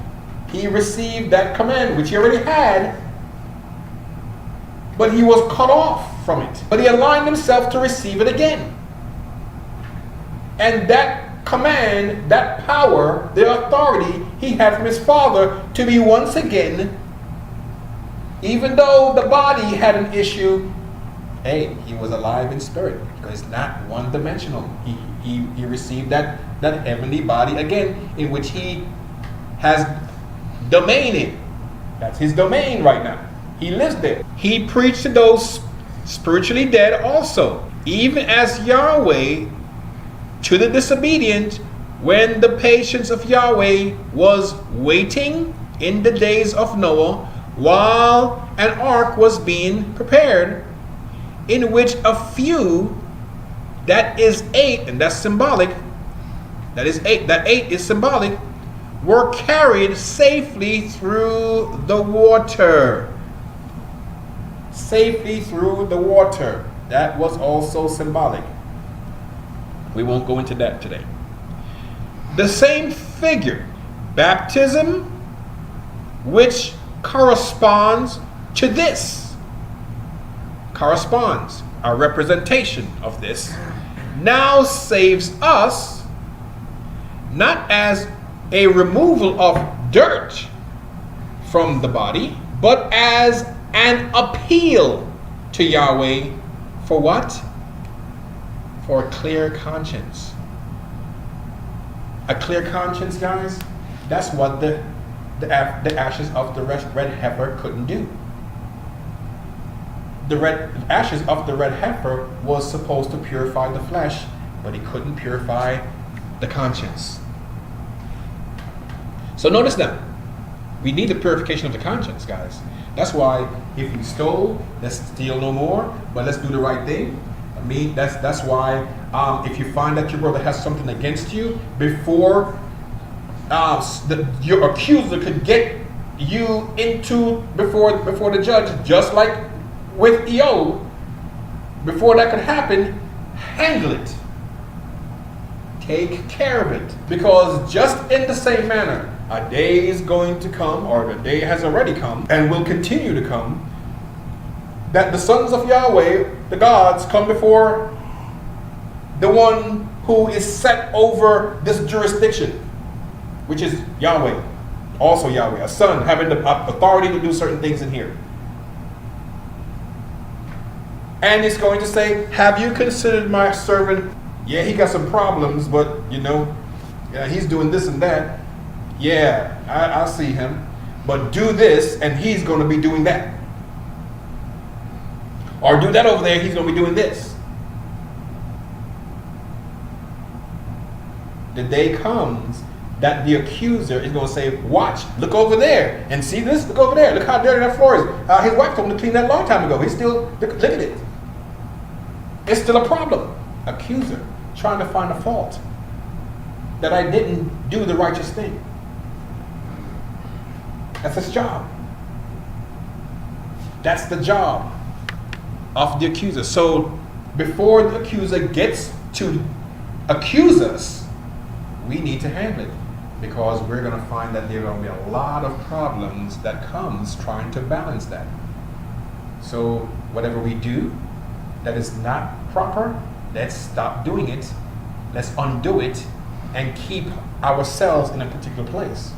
he received that command, which he already had, but he was cut off from it. But he aligned himself to receive it again. And that command, that power, the authority he had from his Father to be once again, even though the body had an issue, hey, he was alive in spirit, because it's not one-dimensional. He received that heavenly body again, in which he has domain in. That's his domain right now. He lives there. He preached to those spiritually dead also, even as Yahweh to the disobedient, when the patience of Yahweh was waiting in the days of Noah, while an ark was being prepared, in which a few, that is 8, and that's symbolic, that 8 is symbolic, were carried safely through the water. Safely through the water. That was also symbolic. We won't go into that today. The same figure, baptism, which corresponds to this, corresponds, a representation of this, now saves us, not as a removal of dirt from the body, but as an appeal to Yahweh for what? For a clear conscience. A clear conscience, guys, that's what the ashes of the red heifer couldn't do. The ashes of the red heifer was supposed to purify the flesh, but it couldn't purify the conscience. So notice now, we need the purification of the conscience, guys. That's why if you stole, let's steal no more, but let's do the right thing. I mean, that's why if you find that your brother has something against you, before your accuser could get you before the judge, just like with Eo, before that could happen, handle it. Take care of it. Because just in the same manner, a day is going to come, or the day has already come, and will continue to come, that the sons of Yahweh, the gods, come before the one who is set over this jurisdiction, which is Yahweh, also Yahweh, a son having the authority to do certain things in here. And it's going to say, have you considered my servant? Yeah, he got some problems, but he's doing this and that. Yeah, I see him. But do this, and he's going to be doing that. Or do that over there, he's going to be doing this. The day comes that the accuser is going to say, watch, look over there, and see this, look over there, look how dirty that floor is. His wife told him to clean that a long time ago. He's still, look at it. It's still a problem. Accuser, trying to find a fault that I didn't do the righteous thing. That's his job. That's the job of the accuser. So before the accuser gets to accuse us, we need to handle it, because we're going to find that there are going to be a lot of problems that comes trying to balance that. So whatever we do that is not proper, let's stop doing it, let's undo it, and keep ourselves in a particular place.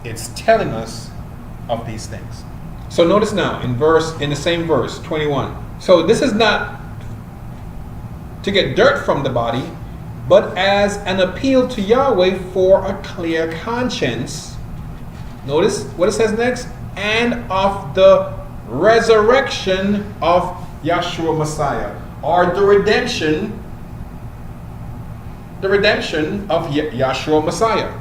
It's telling us of these things. So notice now in the same verse 21. So this is not to get dirt from the body, but as an appeal to Yahweh for a clear conscience. Notice what it says next, and of the resurrection of Yahshua Messiah, or the redemption of Yahshua Messiah,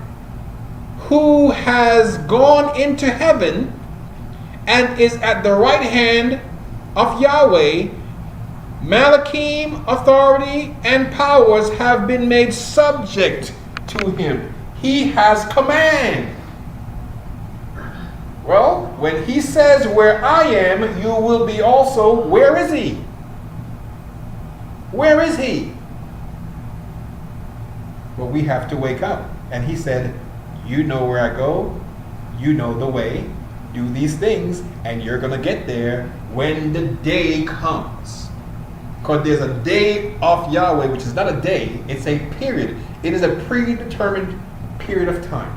who has gone into heaven and is at the right hand of Yahweh. Malachim, authority, and powers have been made subject to him. He has command. Well, when he says, where I am, you will be also. Where is he? Where is he? Well, we have to wake up. And he said, you know where I go, you know the way, do these things, and you're going to get there when the day comes. Because there's a day of Yahweh, which is not a day, it's a period. It is a predetermined period of time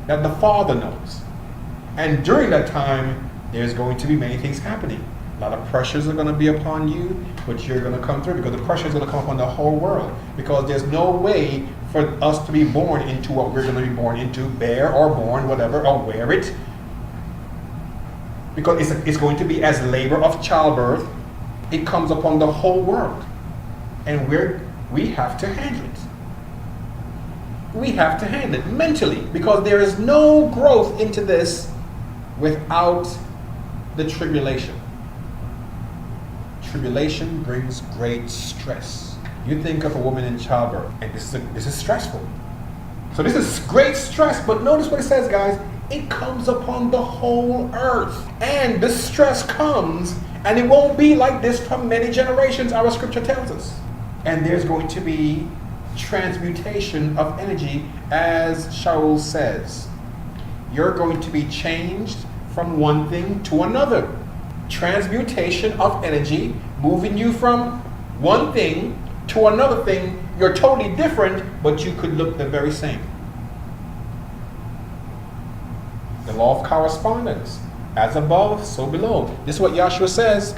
that the Father knows. And during that time, there's going to be many things happening. A lot of pressures are going to be upon you, but you're going to come through, because the pressure is going to come upon the whole world. Because there's no way for us to be born into what we're going to be born into, bear or born, whatever, or wear it. Because it's going to be as labor of childbirth. It comes upon the whole world. And we have to handle it. We have to handle it mentally, because there is no growth into this without the tribulation. Tribulation brings great stress. You think of a woman in childbirth, and this is stressful. So this is great stress, but notice what it says, guys. It comes upon the whole earth. And the stress comes, and it won't be like this for many generations, our scripture tells us. And there's going to be transmutation of energy, as Shaul says. You're going to be changed from one thing to another. Transmutation of energy, moving you from one thing to another thing. You're totally different, but you could look the very same. The law of correspondence. As above, so below. This is what Yahshua says.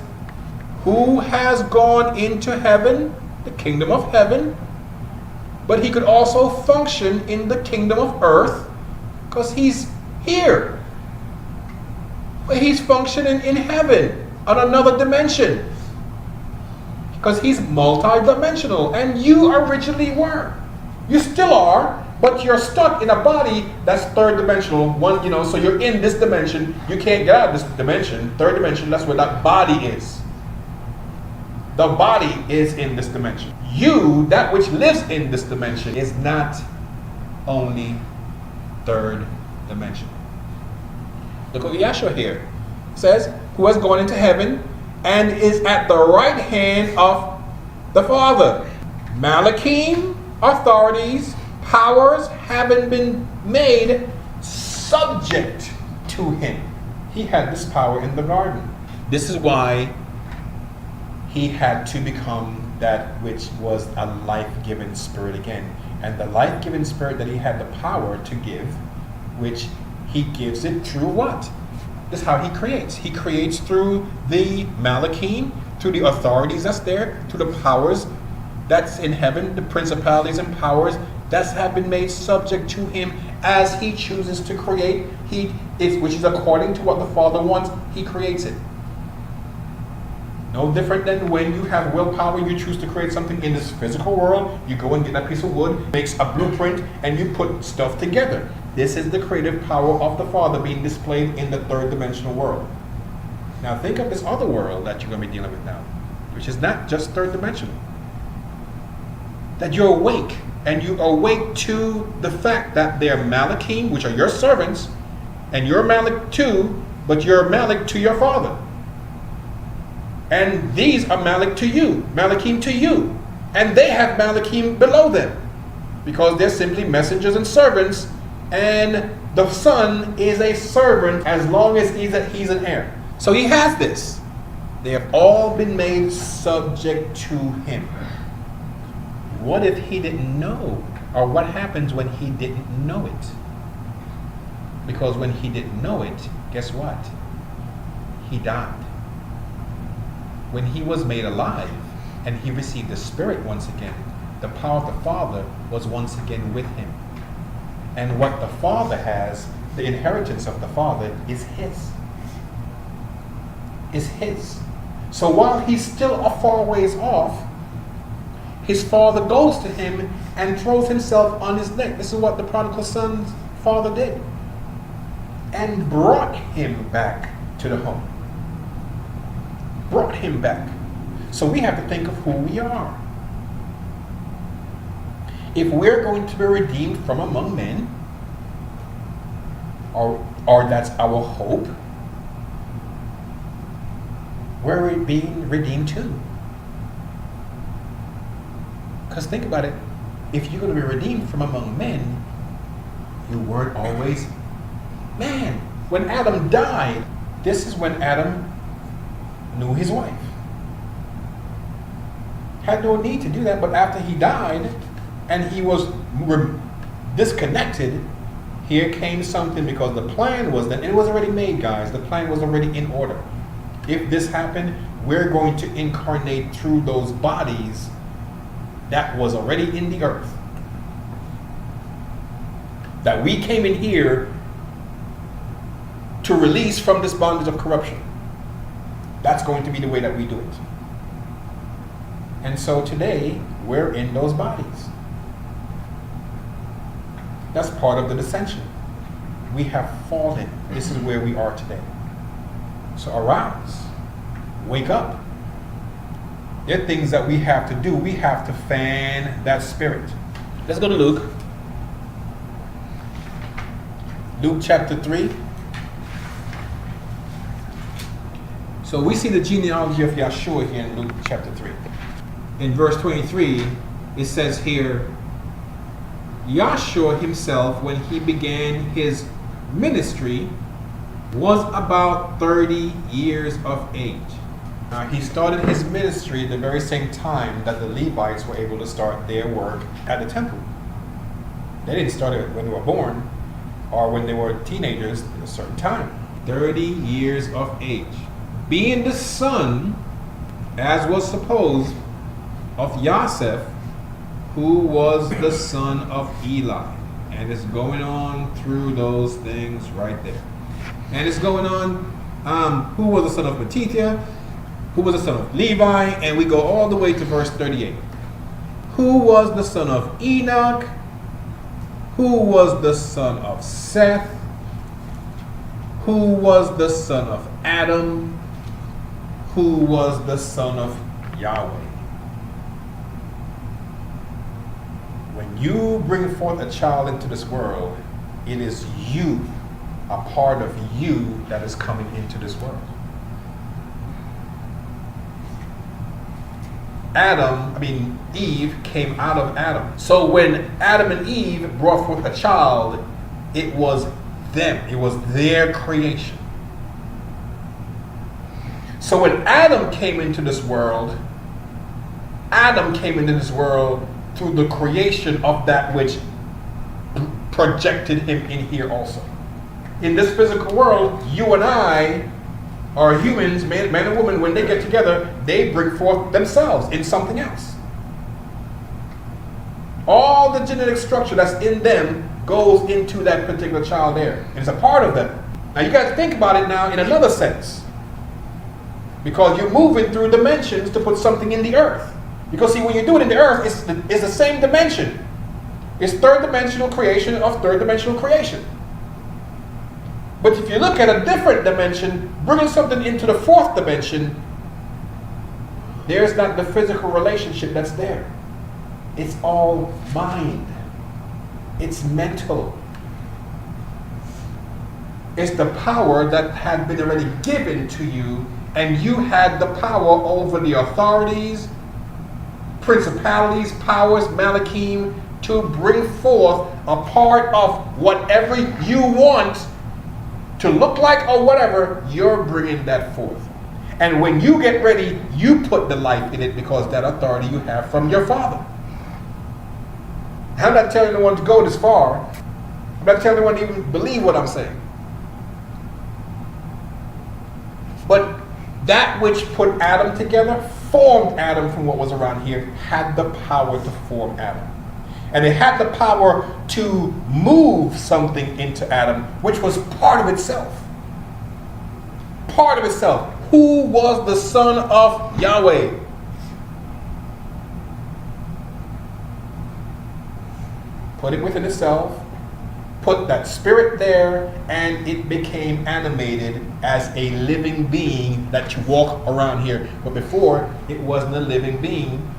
Who has gone into heaven, the kingdom of heaven, but he could also function in the kingdom of earth because he's here. But he's functioning in heaven on another dimension because he's multi-dimensional, and you originally were. You still are, but you're stuck in a body that's third dimensional. So you're in this dimension. You can't get out of this dimension. Third dimension, that's where that body is. The body is in this dimension. You, that which lives in this dimension, is not only third dimension. Look at Yahshua here. It says, who has gone into heaven and is at the right hand of the Father. Malachim, authorities, powers haven't been made subject to him. He had this power in the garden. This is why he had to become that which was a life-giving spirit again. And the life-giving spirit that he had the power to give, which he gives it through what? This is how he creates. He creates through the Malachim, through the authorities that's there, through the powers that's in heaven, the principalities and powers that have been made subject to him as he chooses to create. Which is according to what the Father wants, he creates it. No different than when you have willpower, you choose to create something in this physical world, you go and get that piece of wood, makes a blueprint, and you put stuff together. This is the creative power of the Father being displayed in the third dimensional world. Now think of this other world that you're going to be dealing with now, which is not just third dimensional. That you're awake, and you awake to the fact that they're Malachim, which are your servants, and you're Malach too, but you're Malach to your Father. And these are Malach to you, Malachim to you. And they have Malachim below them, because they're simply messengers and servants, and the Son is a servant as long as he's an heir. So he has this. They have all been made subject to him. What if he didn't know? Or what happens when he didn't know it? Because when he didn't know it, guess what? He died. When he was made alive and he received the Spirit once again, the power of the Father was once again with him. And what the Father has, the inheritance of the Father, is his. Is his. So while he's still a far ways off, his father goes to him and throws himself on his neck. This is what the prodigal son's father did. And brought him back to the home. Brought him back. So we have to think of who we are. If we're going to be redeemed from among men, or that's our hope, where are we being redeemed to? Because think about it, if you're going to be redeemed from among men, you weren't always man. When Adam died, this is when Adam knew his wife. Had no need to do that, but after he died and he was disconnected, here came something, because the plan was that it was already made, guys. The plan was already in order. If this happened, we're going to incarnate through those bodies that was already in the earth. That we came in here to release from this bondage of corruption. That's going to be the way that we do it. And so today, we're in those bodies. That's part of the dissension. We have fallen. This is where we are today. So arise. Wake up. There are things that we have to do. We have to fan that spirit. Let's go to Luke. Luke chapter 3. So we see the genealogy of Yahshua here in Luke chapter 3. In verse 23, it says here, Yahshua himself, when he began his ministry, was about 30 years of age. Now, he started his ministry at the very same time that the Levites were able to start their work at the temple. They didn't start it when they were born or when they were teenagers at a certain time. 30 years of age. Being the son, as was supposed, of Yosef, who was the son of Eli. And it's going on through those things right there. And it's going on, who was the son of Matithiah, who was the son of Levi, and we go all the way to verse 38. Who was the son of Enoch, who was the son of Seth, who was the son of Adam, who was the son of Yahweh. When you bring forth a child into this world, it is you, a part of you, that is coming into this world. Eve came out of Adam. So when Adam and Eve brought forth a child, it was them. It was their creation. So when Adam came into this world through the creation of that which projected him in here also. In this physical world, you and I are humans, man and woman. When they get together, they bring forth themselves in something else. All the genetic structure that's in them goes into that particular child there. And it's a part of them. Now you got to think about it now in another sense. Because you're moving through dimensions to put something in the earth. Because see, when you do it in the earth, it's the same dimension. It's third dimensional creation of third dimensional creation. But if you look at a different dimension, bringing something into the fourth dimension, there's not the physical relationship that's there. It's all mind. It's mental. It's the power that had been already given to you, and you had the power over the authorities, principalities, powers, Malachim, to bring forth a part of whatever you want to look like or whatever. You're bringing that forth. And when you get ready, you put the life in it because that authority you have from your Father. I'm not telling anyone to go this far. I'm not telling anyone to even believe what I'm saying. But that which put Adam together, formed Adam from what was around here, had the power to form Adam. And it had the power to move something into Adam, which was part of itself. Part of itself. Who was the son of Yahweh? Put it within itself, put that spirit there, and it became animated as a living being that you walk around here. But before, it wasn't a living being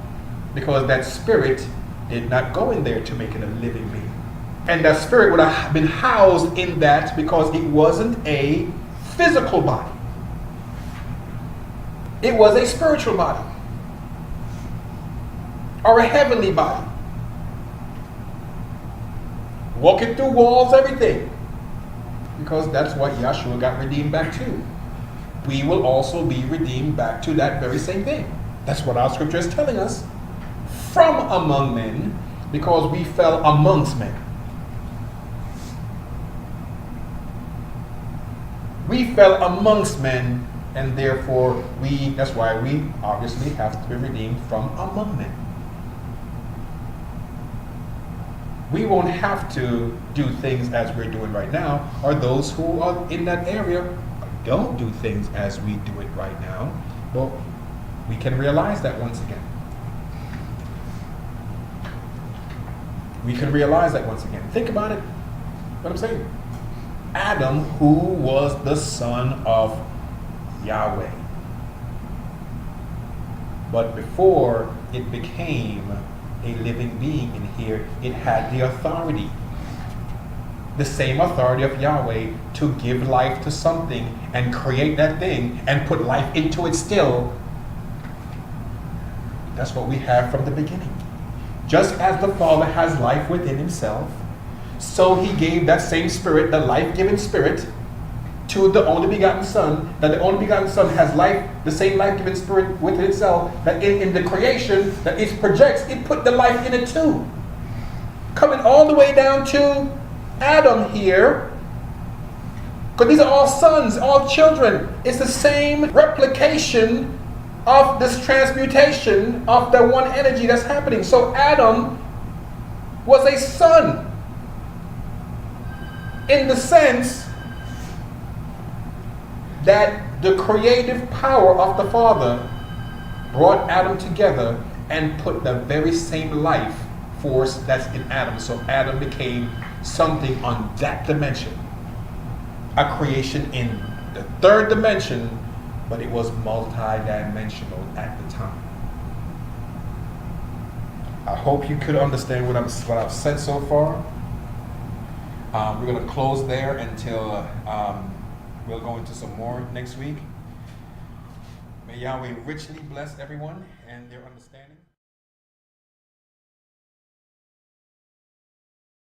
because that spirit did not go in there to make it a living being. And that spirit would have been housed in that because it wasn't a physical body. It was a spiritual body or a heavenly body. Walking through walls, everything. Because that's what Yahshua got redeemed back to. We will also be redeemed back to that very same thing. That's what our scripture is telling us. From among men, because we fell amongst men. We fell amongst men, and therefore that's why we obviously have to be redeemed from among men. We won't have to do things as we're doing right now, or those who are in that area don't do things as we do it right now. But we can realize that once again. We can realize that once again. Think about it. What I'm saying. Adam, who was the son of Yahweh. But before it became a living being in here, it had the authority. The same authority of Yahweh to give life to something and create that thing and put life into it still. That's what we have from the beginning. Just as the Father has life within himself, so he gave that same spirit, the life-giving spirit, to the only begotten Son, that the only begotten Son has life, the same life-giving spirit within itself, that in the creation that it projects, it put the life in it too. Coming all the way down to Adam here, because these are all sons, all children. It's the same replication of this transmutation of the one energy that's happening. So Adam was a son in the sense that the creative power of the Father brought Adam together and put the very same life force that's in Adam. So Adam became something on that dimension, a creation in the third dimension, but it was multi-dimensional at the time. I hope you could understand what I've said so far. We're going to close there until we'll go into some more next week. May Yahweh richly bless everyone and their understanding.